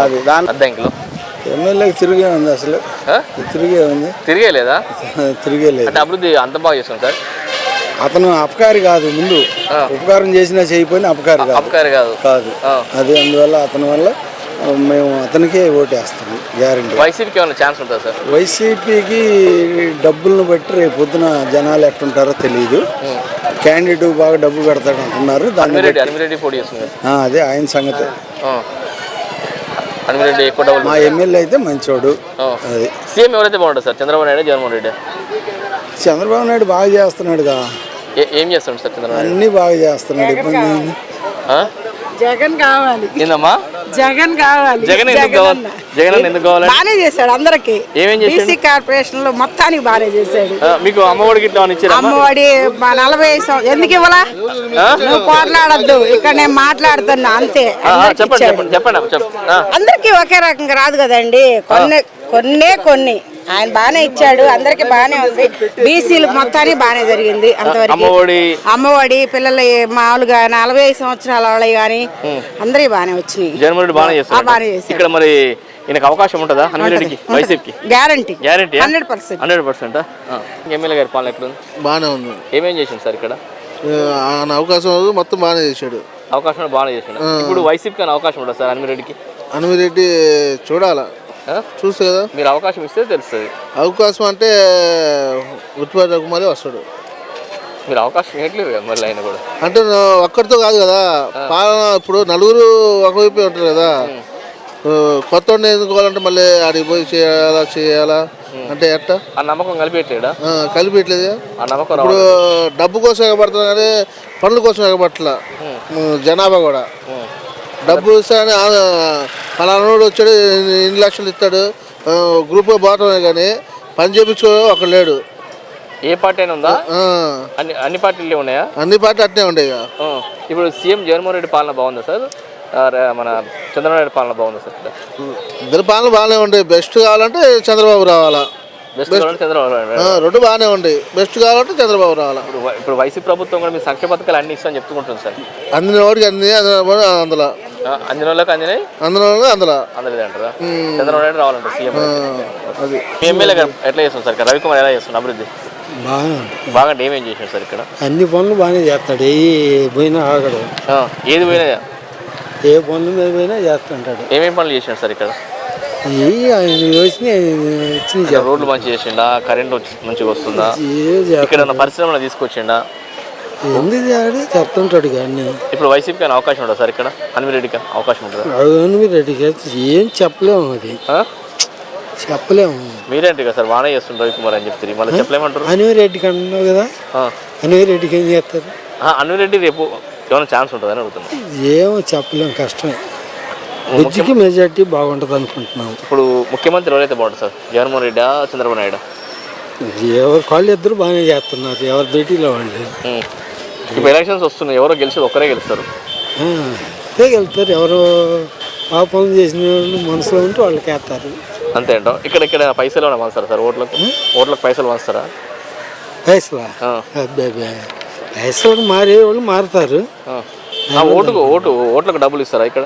అది దాని ఎమ్మెల్యేకి తిరిగే ఉంది. అసలు తిరిగేలేదా? తిరిగేలేదు. అంటే అభివృద్ధి అంత బాగా చేస్తాం సార్. అతను అపకారి కాదు, ముందు ఉపకారం చేసినా చేయకపోయినా అపకారి కాదు. అది అందువల్ల అతని వల్ల మేము అతనికే ఓటేస్తాము గ్యారెంటీ. వైసీపీకి ఏమైనా ఛాన్స్ ఉంటుందా సార్? వైసీపీకి డబ్బులను బట్టి రేపు పొద్దున జనాలు ఎట్టుంటారో తెలియదు. క్యాండిడేట్ బాగా డబ్బు పెడతాడు అంటున్నారు. అదే ఆయన సంగతి. మా ఎమ్మెల్యే అయితే మంచోడు. అది సీఎం ఎవరైతే బాగుంటుంది సార్? చంద్రబాబు నాయుడు, జగన్మోహన్ రెడ్డి? చంద్రబాబు నాయుడు బాగా చేస్తున్నాడుగా. ఏం చేస్తాడు సార్ చంద్రబాబు? అన్నీ బాగా చేస్తున్నాడు. ఇబ్బంది జగన్ కావాలి. ఏందమ్మా జగన్ కావాలి. జగన్ ఎందుకు కావాలి? జగన్ అన్న ఎందుకు కావాలి? బానే చేశాడు అందరికి. ఏమేం చేశాడు? బీసీ కార్పొరేషన్ లో మొత్తానికి బానే చేశాడు. మీకు అమ్మఒడికి ఇట్లా ఇచ్చారు? అమ్మఒడి 40 ఎందుకు ఇవ్వాలా? నువ్వు పోట్లాడద్దు, ఇక్కడ నేను మాట్లాడుతున్నా అంతే. చెప్పండి. అందరికి ఒకే రకంగా రాదు కదండి, కొన్ని ఆయన బాగానే ఇచ్చాడు, అందరికి బాగానే ఉంది. బీసీలు మొత్తానికి బాగానే జరిగింది అంతవరకు. అమ్మఒడి పిల్లలు మామూలుగా 45 సంవత్సరాల వాళ్ళవి కానీ అందరికి బాగానే వచ్చినాయి. జగన్మోహన్ బాగానే చేస్తారు. ఇక్కడ మరి ఈయనకు అవకాశం ఉంటుందా హనుమిరెడ్డికి? వైసీపీకి గ్యారంటీ 100%. ఎమ్మెల్యే గారి పాలన ఎక్కడ ఉంది? బాగానే ఉంది. ఏమేం చేసింది సార్ ఇక్కడ? అవకాశం మొత్తం బాగానే చేశాడు. అవకాశం బాగానే చేశాడు. ఇప్పుడు వైసీపీకి అవకాశం ఉంటుంది సార్ హనుమిరెడ్డికి? హనుమిరెడ్డి చూడాలా, చూస్తే కదా. మీరు అవకాశం ఇస్తే తెలుస్తుంది. అవకాశం అంటే గుర్తుపాటి రఘుమారే వస్తాడు. మీరు అవకాశం ఇవ్వట్లేదు కదా మళ్ళీ ఆయన కూడా. అంటే ఒక్కరితో కాదు కదా పాలన, ఇప్పుడు నలుగురు ఒకవైపే ఉంటారు కదా. కొత్త ఎన్నుకోవాలంటే మళ్ళీ ఆడికి పోయి చేయాలా అంటే ఎట్ట? ఆ నమ్మకం కలిపేట్లేదా? కలిపేయట్లేదు. ఆ నమ్మకం ఇప్పుడు డబ్బు కోసం ఎగబడుతున్నా కానీ పనుల కోసం ఎగబట్టలా. జనాభా కూడా డబ్బు ఇస్తానని పలానాడు వచ్చాడు 2 లక్షలు ఇస్తాడు గ్రూప్గా పోవటమే కానీ పని చేయించుకో ఒకడు లేడు. ఏ పార్టీ అయినా ఉందా? అన్ని పార్టీలు ఉన్నాయా? అన్ని పార్టీలు అట్నే ఉండేవి. ఇప్పుడు సీఎం జగన్మోహన్ రెడ్డి పాలన బాగుందా సార్? మన చంద్రబాబు నాయుడు పాలన బాగుందా సార్? ఇద్దరు పాలన బాగానే ఉండే. బెస్ట్ కావాలంటే చంద్రబాబు రావాలా. రెండు బాగానే ఉండే. బెస్ట్ కావాలంటే చంద్రబాబు రావాలా. ఇప్పుడు వైసీపీ ప్రభుత్వం కూడా మీ సంక్షేమ పథకాలు అన్ని ఇస్తామని చెప్తుంటుంది సార్. అందిన వాడికి అంది, అందులో అందిన వాళ్ళకి అందినాయి, అందలేదు అంటారా? చంద్రబాబు నాయుడు రావాలంటారు సీఎం. అది మీ ఎమ్మెల్యే గారు ఎట్లా చేస్తుంది సార్? రవికుమార్ ఎలా చేస్తున్నారు అభివృద్ధి? బాగా ఏమేం చేసాడు సార్ ఇక్కడ? అన్ని పనులు బాగానే చేస్తాడు. పోయినా ఆగడు. ఏది పోయినా ఏ పనుల మీద పోయినా చేస్తుంటాడు. ఏమేం పనులు చేసినాడు సార్ ఇక్కడ? రోడ్లు మంచిగా చేసిండా? కరెంట్ మంచిగా వస్తుందా? ఇక్కడ పరిశ్రమలు తీసుకొచ్చిండా? ఎందుకు చెప్తుంటాడు కానీ. ఇప్పుడు వైసీపీకి అవకాశం ఉంటుంది సార్ ఇక్కడ? హనుమిరెడ్డికి అవకాశం ఉంటుంది? హనుమిరెడ్డికి ఏం చెప్పలేము, అది చెప్పలేము. మీరేంటి కదా సార్ బాగానే చేస్తుంటారు రవికుమార్ అని చెప్తారు, మళ్ళీ చెప్పలేమంటారు? హనుమిరెడ్డికి అన్నావు కదా, హనుమిరెడ్డికి ఏం చేస్తారు? హనుమిరెడ్డి రేపు ఏమైనా ఛాన్స్ ఉంటుందని అడుగుతున్నా. ఏమో చెప్పలేము, కష్టమే. బుజ్జికి మెజార్టీ బాగుంటుంది అనుకుంటున్నాం. ఇప్పుడు ముఖ్యమంత్రి ఎవరైతే బాగుంటుంది సార్? జగన్మోహన్ రెడ్డి, చంద్రబాబు నాయుడు? ఎవరు కాళ్ళు ఇద్దరు బాగానే చేస్తున్నారు, ఎవరి డ్యూటీలో వాళ్ళు. ఇప్పుడు ఎలక్షన్స్ వస్తున్నాయి, ఎవరో గెలిచేది ఒక్కరే గెలుస్తారు. గెలుస్తారు. ఎవరు పాపం చేసిన వాళ్ళు మనసులో ఉంటే వాళ్ళకి వేస్తారు. అంతే అంటాం. ఇక్కడ పైసలు ఏమైనా పంచుతారా సార్? ఓట్లకు పైసలు పంచుతారా? పైసలా? పైసలకు మారే వాళ్ళు మారుతారు. ఓట్లకు డబ్బులు ఇస్తారా ఇక్కడ?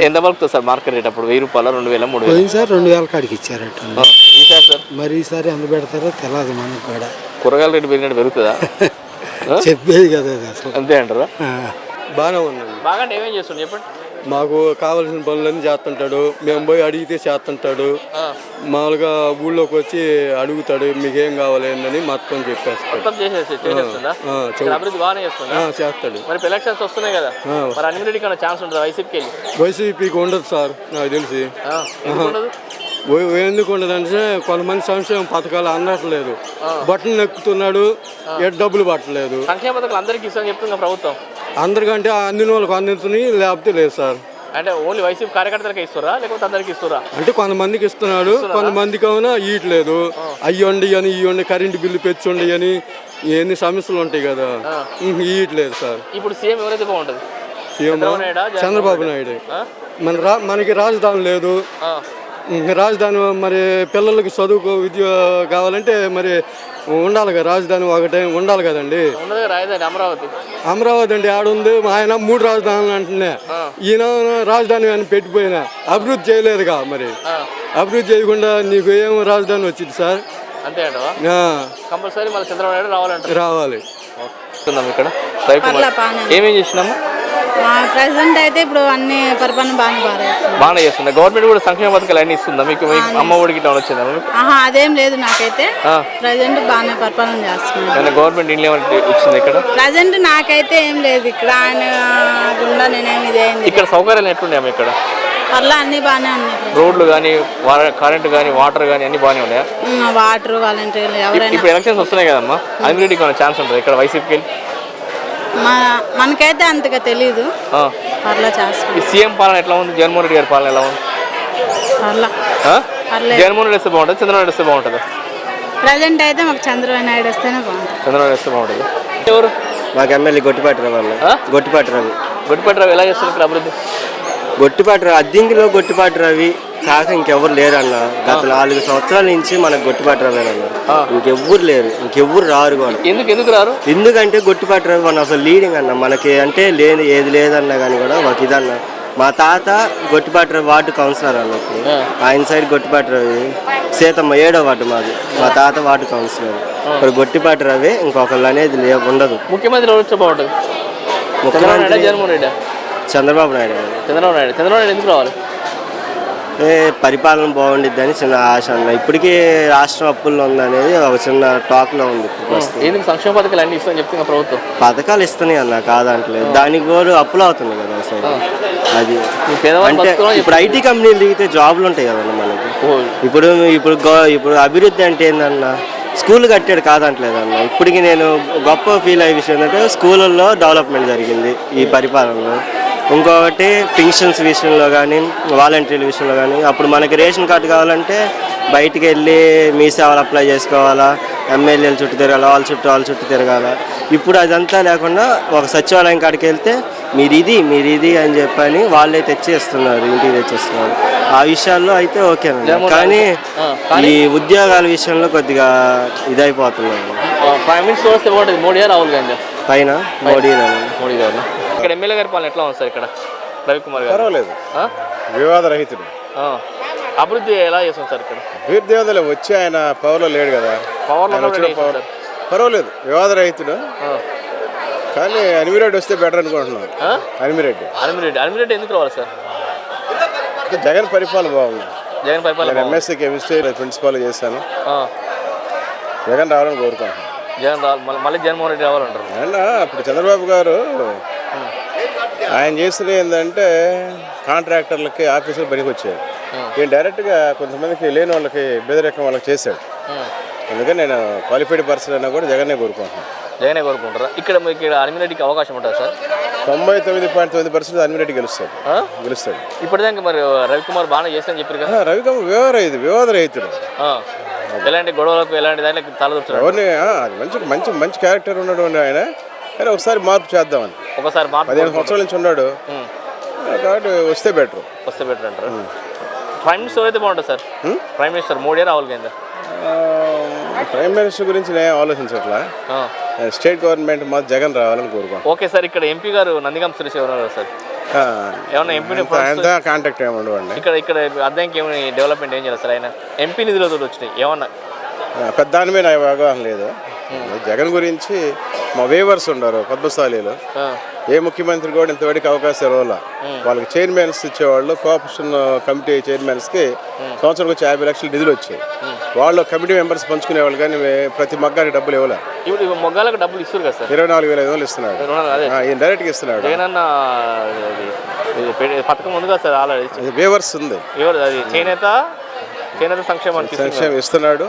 ఎంత పలుకుతుంది సార్ మార్కెట్ రేట్? అప్పుడు 1000 రూపాయలు, 2000, 3000? పోయినసారి 2000 కాడికి ఇచ్చారట. ఈసారి సార్ మరి ఈసారి ఎంత పెడతారో తెలియదు మనకు కూడా. కూరగాయల రేటు పెరిగినట్టు పెరుగుతుందా? చెప్పేది కదా అసలు. అంతే అంటారా? బాగానే ఉంది. బాగా ఏమేం చేస్తుండే చెప్పండి. మాకు కావాల్సిన పనులన్నీ చేస్తుంటాడు. మేము పోయి అడిగితే చేస్తుంటాడు. మామూలుగా ఊళ్ళోకి వచ్చి అడుగుతాడు, మీకేం కావాలి అని మొత్తం చెప్పేస్తాడు. చేస్తాడు. మరి ఎలక్షన్స్ వస్తున్నాయి కదా, మరి హనుమిరెడ్డికి ఏమైనా ఛాన్స్ ఉంటుంది వైసీపీకి? వైసీపీకి ఉండదు సార్ నాకు తెలిసి. ఎందుకు ఉండదంటే కొంతమంది సంక్షేమ పథకాలు అందట్లేదు. బట్టలు నెక్కుతున్నాడు, డబ్బులు పట్టలేదు. సంక్షేమ పథకాలు అందరికీ ఇస్తామని చెప్తున్నా ప్రభుత్వం. అందరికంటే అందిన వాళ్ళకి అందుతున్నాయి, లేకపోతే లేదు సార్. అంటే ఓన్లీ వైసీపీ కార్యకర్తలకి ఇస్తారా లేకపోతే అందరికి ఇస్తారా? అంటే కొంతమందికి ఇస్తున్నాడు, కొంతమందికి ఏమైనా ఇయట్లేదు. అయ్యండి అని ఇవ్వండి, కరెంటు బిల్లు పెంచండి అని ఎన్ని సమస్యలు ఉంటాయి కదా, ఇయట్లేదు సార్. ఇప్పుడు సీఎం ఎవరైతే బాగుంటుంది? సీఎం చంద్రబాబు నాయుడు. మనకి రాజధాని లేదు. రాజధాని మరి పిల్లలకి చదువుకు విద్య కావాలంటే మరి ఉండాలి కదా, రాజధాని ఒకటే ఉండాలి కదండి. అమరావతి అంటే ఆడుంది, ఆయన 3 రాజధానులు అంటున్నా. ఈయన రాజధాని అని పెట్టిపోయినా అభివృద్ధి చేయలేదుగా. మరి అభివృద్ధి చేయకుండా నీకు ఏం రాజధాని వచ్చింది సార్? అంతే కంపల్సరీ మళ్ళీ చంద్రబాబు నాయుడు రావాలంటే రావాలి. ఇక్కడ ఏమేం చేసినాము? ప్రెసిడెంట్ అయితే ఇప్పుడు అన్ని పరిపాలన బాగానే చేస్తుంది. గవర్నమెంట్ కూడా సంక్షేమ పథకాలు అన్ని ఇస్తుందా మీకు? అమ్మ ఒడికి ఇట్లా వచ్చిందా? అదేం లేదు, నాకైతే ప్రెసిడెంట్ బాగానే పరిపాలన చేస్తున్నాడు. గవర్నమెంట్ ఇంట్లో వచ్చింది ఇక్కడ? ప్రెసిడెంట్ నాకైతే ఏం లేదు ఇక్కడ, ఆయన గుండా నేనేమి ఇదేంది. ఇక్కడ సౌకర్యాలు ఎట్లున్నాయా ఇక్కడ? అట్లా అన్ని బాగానే ఉన్నాయి. రోడ్లు కానీ, కరెంట్ కానీ, వాటర్ కానీ అన్ని బాగానే ఉన్నాయా? వాటర్ వాలంటీర్లు ఎవరైనా. ఇప్పుడు ఎలక్షన్స్ వస్తున్నాయి కదమ్మా, హనుమిరెడ్డికి ఏమైనా ఛాన్స్ ఉంటుంది ఇక్కడ వైసీపీకి? మనకైతే అంతగా తెలీదు. పర్లా చేస్తాం. ఈ సీఎం పాలన ఎట్లా ఉంది? జగన్మోహన్ రెడ్డి గారి పాలన ఎలా ఉంది? జగన్మోహన్ రెడ్డి వస్తే బాగుంటుంది, చంద్రబాబు నాయుడు వస్తే బాగుంటుంది? ప్రజెంట్ అయితే మాకు చంద్రబాబు నాయుడు వస్తేనే బాగుంటుంది. చంద్రబాబు నాయుడు వస్తే బాగుంటుంది. ఎవరు మాకు ఎమ్మెల్యే గొట్టిపాటి రవి అన్న. గొట్టిపాటి రవి. గొట్టిపాటి రవి ఎలా చేస్తారు ఇక్కడ అభివృద్ధి? గొట్టిపాటి రవి అద్దెంకిలో గొట్టిపాటి రవి కాక ఇంకెవ్వరు లేరన్న. గత 4 సంవత్సరాల నుంచి మనకు గొట్టిపాటి రవి అన్న. ఇంకెవ్వరు లేరు, ఇంకెవ్వరు రారు కూడా. ఎందుకు రారు? ఎందుకంటే గొట్టిపాటి రవి మన అసలు లీడింగ్ అన్న. మనకి అంటే లేని ఏది లేదన్నా కానీ కూడా ఒక ఇదన్న. మా తాత గొట్టిపాటి రవి వార్డు కౌన్సిలర్ అన్నప్పుడు, ఆయన సైడ్ గొట్టిపాటి రవి, సీతమ్మ 7వ వార్డు మాది, మా తాత వార్డు కౌన్సిలర్. ఇప్పుడు గొట్టిపాటి రవి ఇంకొకళ్ళు అనేది ఉండదు. ముఖ్యమంత్రి ఎవరు వచ్చే బాగుంటుంది? ముఖ్యమంత్రి జగన్మోహన్ రెడ్డి, చంద్రబాబు నాయుడు. చంద్రబాబు నాయుడు ఎందుకు రావాలి? పరిపాలన బాగుండిద్దని చిన్న ఆశ అన్న. ఇప్పటికీ రాష్ట్రం అప్పుల్లో ఉందనేది ఒక చిన్న టాక్లో ఉంది. ఎందుకు సంక్షేమ పథకాలు అన్ని ఇస్తామని చెప్తున్నా ప్రభుత్వం? పథకాలు ఇస్తున్నాయి అన్న, కాదంటలేదు. దానికి కూడా అప్పులు అవుతుంది కదా అసలు. అది అంటే ఇప్పుడు ఐటీ కంపెనీలు దిగితే జాబులు ఉంటాయి కదన్న మనకి. ఇప్పుడు అభివృద్ధి అంటే ఏందన్న, స్కూల్ కట్టాడు కాదంటలేదన్న. ఇప్పటికీ నేను గొప్ప ఫీల్ అయ్యే విషయం ఏంటంటే స్కూళ్ళల్లో డెవలప్మెంట్ జరిగింది ఈ పరిపాలనలో. ఇంకొకటి పెన్షన్స్ విషయంలో కానీ, వాలంటీర్ల విషయంలో కానీ, అప్పుడు మనకి రేషన్ కార్డు కావాలంటే బయటికి వెళ్ళి మీ సేవలు అప్లై చేసుకోవాలా, ఎమ్మెల్యేల చుట్టూ తిరగాలి, వాళ్ళ చుట్టూ తిరగాల. ఇప్పుడు అదంతా లేకుండా ఒక సచివాలయం కాడికి వెళ్తే మీరు ఇది అని చెప్పని వాళ్ళే తెచ్చేస్తున్నారు, ఇంటికి తెచ్చేస్తున్నారు. ఆ విషయాల్లో అయితే ఓకేనండి. కానీ ఈ ఉద్యోగాల విషయంలో కొద్దిగా ఇదైపోతున్నారు. మోడీ రాహుల్ గాంధీ పైన మోడీ గారు. ఇక్కడ ఎమ్మెల్యే గారి పాలన ఎట్లా ఉంది సార్? ఇక్కడ రవికుమార్ గారు పర్వాలేదు, వివాదరహితుడు. అభివృద్ధి ఎలా చేస్తాం సార్ ఇక్కడ? అభివృద్ధి ఏదో వచ్చి ఆయన పవర్లో లేడు కదా. పర్వాలేదు, వివాదరహితుడు. కానీ అనిమిరెడ్డి వస్తే బెటర్ అనుకుంటున్నాను. అనిమిరెడ్డి ఎందుకు రావాలి సార్? జగన్ పరిపాలన బాగుంది. జగన్ పరిపాలన ఎంఎస్సీ కెమిస్ట్రీ ప్రిన్సిపాల్ చేశాను. జగన్ రావాలని కోరుకుంటున్నాను. జగన్ రావాలి, మళ్ళీ జగన్మోహన్ రెడ్డి రావాలంటారు. ఇప్పుడు చంద్రబాబు గారు ఆయన చేసినవి ఏంటంటే కాంట్రాక్టర్లకి, ఆఫీసులు పనికి వచ్చాయి. ఈయన డైరెక్ట్గా కొంతమందికి లేని వాళ్ళకి, బెదరెక్కం వాళ్ళకి చేశాడు. అందుకని నేను క్వాలిఫైడ్ పర్సన్ అయినా కూడా జగన్నే కోరుకుంటున్నాను. జగనే కోరుకుంటారా? ఇక్కడ అనిమిరెడ్డికి అవకాశం ఉంటుంది సార్? 99.9% అనిమిరెడ్డి గెలుస్తాడు. ఇప్పటిదాకా మరి రవికుమార్ బాగానే చేస్తానని చెప్పారు కదా. రవికుమార్ వివాదరహితుడు. ఎలాంటి గొడవలకు, ఎలాంటి దానికి తలదొచ్చారు. మంచి మంచి క్యారెక్టర్ ఉన్నాడు ఆయన. కానీ ఒకసారి మార్పు చేద్దామని. 15 సంవత్సరాల నుంచి ఉన్నాడు కాబట్టి వస్తే బెటర్ అంటారు. ప్రైమ్ మినిస్టర్ అయితే బాగుంటుంది sir. Prime minister Modi Rahul Gandhi? Prime minister గురించి నేను ఆలోచించట్లా. స్టేట్ గవర్నమెంట్ మా జగన్ రావాలని కోరుకోండి. Okay sir. ఇక్కడ ఎంపీ గారు నందిగాం సురేష్ ఎవరు సార్? ఏమన్నా ఎంపీ కాంటాక్ట్ ఏమి అండి. ఇక్కడ అర్థంకి ఏమైనా డెవలప్మెంట్ ఏం చేయాలి సార్? ఆయన ఎంపీ నిధులతో వచ్చినాయి ఏమన్నా? పెద్ద దాని మీద అవగాహన లేదు. జగన్ గురించి మా వేవర్స్ ఉన్నారు పద్మశాలీలో. ఏ ముఖ్యమంత్రి కూడా ఇంతవరకు అవకాశం ఇవ్వాల. వాళ్ళకి చైర్మన్స్ ఇచ్చేవాళ్ళు, కోఆపరేషన్ కమిటీ చైర్మన్స్కి సంవత్సరానికి వచ్చి 50 లక్షల నిధులు వచ్చాయి. వాళ్ళు కమిటీ మెంబర్స్ పంచుకునేవాళ్ళు, కానీ ప్రతి మగ్గానికి డబ్బులు ఇవ్వాలి. ఇప్పుడు మొగ్గాలకు డబ్బులు ఇస్తారు కదా సార్? 24,500 ఇస్తున్నాడు. ఈయన డైరెక్ట్గా ఇస్తున్నాడు. పథకం ఉంది కదా సార్ ఆల్రెడీ. వేవర్స్ ఉంది, చేనేత సంక్షేమం ఇస్తున్నాడు.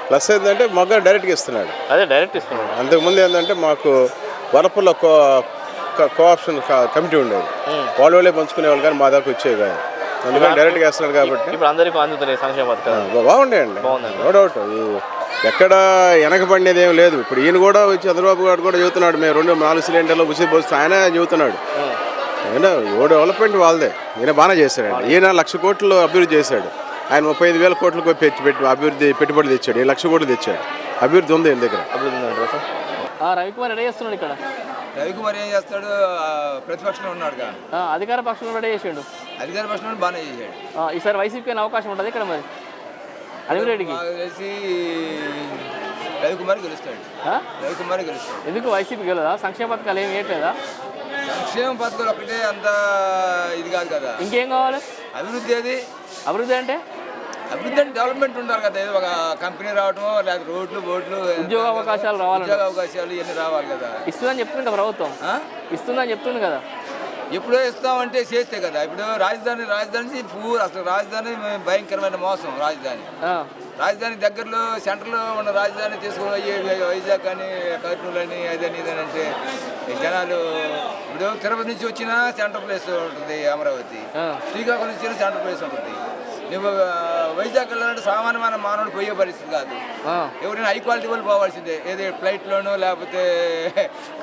ప్లస్ ఏంటంటే మొగ్గ డైరెక్ట్గా ఇస్తున్నాడు. అంతకుముందు ఏంటంటే మాకు వరపుల్లో కోఆప్షన్ కమిటీ ఉండేది, వాళ్ళే పంచుకునేవాళ్ళు, కానీ మా దాకా వచ్చేవి కాదు. అందుకని డైరెక్ట్గా వేస్తున్నాడు కాబట్టి బాగుండేయండి. నో డౌట్, ఎక్కడ వెనకబడినది ఏం లేదు. ఇప్పుడు ఈయన కూడా వచ్చి చంద్రబాబు గారు కూడా చెబుతున్నాడు, మేము 4 సిలిండర్లు ఉచిత పోస్తే ఆయన చెబుతున్నాడు. డెవలప్మెంట్ వాళ్ళదే. ఈయన బాగానే చేశాడు. ఈయన 1,00,000 కోట్లు అభివృద్ధి చేశాడు. ఆయన 35,000 కోట్లకు అభివృద్ధి పెట్టుబడి తెచ్చాడు. 1,00,000 కోట్లు తెచ్చాడు. అభివృద్ధి ఉంది ఈయన దగ్గర. రవికుమార్ రెడీ చేస్తున్నాడు ఇక్కడ. రవికుమార్ ఏం చేస్తాడు? ప్రతిపక్షంలో ఉన్నాడు. అధికార పక్షంలో రెడీ చేసాడు. అధికార పక్షంలో బాగానే చేశాడు. ఈసారి వైసీపీ అవకాశం ఉంటుంది ఇక్కడ మరి అనిమిరెడ్డికి? కలిసి రవికుమార్ గెలుస్తాడు. ఎందుకు వైసీపీ గెలదా? సంక్షేమ పథకాలు ఏమి వేయట్లేదా? సంక్షేమ పథకాలు ఒకటే అంత ఇది కాదు కదా. ఇంకేం కావాలి? అభివృద్ధి. అభివృద్ధి అంటే డెవలప్మెంట్ ఉండాలి కదా. ఏదో ఒక కంపెనీ రావటం, లేదా రోడ్లు, బోట్లు, ఉద్యోగ అవకాశాలు రావాలి. ఇవన్నీ రావాలి కదా. ఇస్తుందని చెప్తుంది కదా ప్రభుత్వం. ఇస్తుందని చెప్తుంది కదా. ఎప్పుడో ఇస్తామంటే చేస్తే కదా. ఇప్పుడు రాజధాని అసలు రాజధాని భయంకరమైన మోసం. రాజధాని రాజధాని దగ్గరలో సెంటర్లో ఉన్న రాజధాని తీసుకుని వైజాగ్ అని కర్నూలు అని అదని ఇదని అంటే జనాలు ఇప్పుడు తిరుపతి నుంచి వచ్చినా సెంటర్ ప్లేస్ ఉంటుంది అమరావతి, శ్రీకాకుళం నుంచి వచ్చినా సెంటర్ ప్లేస్ ఉంటుంది. నువ్వు వైజాగ్ వెళ్ళాలంటే సామాన్యమైన మానవుడు పోయే పరిస్థితి కాదు. ఎవరైనా హై క్వాలిటీ వాళ్ళు పోవాల్సిందే, ఏదో ఫ్లైట్లోనో లేకపోతే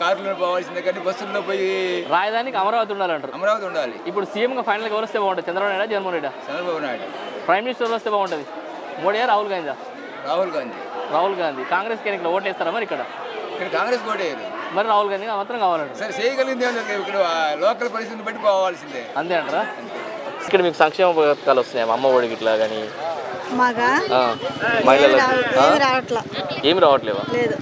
కారులోనో పోవాల్సిందే, కానీ బస్సుల్లో పోయి. రాజధానికి అమరావతి ఉండాలంటారు. అమరావతి ఉండాలి. ఇప్పుడు సీఎంగా ఫైనల్గా ఎవరు వస్తే బాగుంటుంది? చంద్రబాబు నాయుడు, జగన్మోహన్ రెడ్డి? చంద్రబాబు నాయుడు. ప్రైమ్ మినిస్టర్ వస్తే బాగుంటుంది? మోడీయా, రాహుల్ గాంధీ? రాహుల్ గాంధీ. రాహుల్ గాంధీ. కాంగ్రెస్కి ఇక్కడ ఓటు వేస్తారా మరి? ఇక్కడ కాంగ్రెస్ ఓటేయరు. మరి రాహుల్ గాంధీ మాత్రం కావాలంట. సరే చేయగలిగింది ఇక్కడ లోకల్ పరిస్థితిని బట్టి పోవాల్సిందే. అంతే అంటారా? ఇక్కడ మీకు సంక్షేమ పథకాలు వస్తున్నాయి, అమ్మ ఒడికి ఇట్లా కానీ మాగా ఏమి రావట్లేవా? లేదు.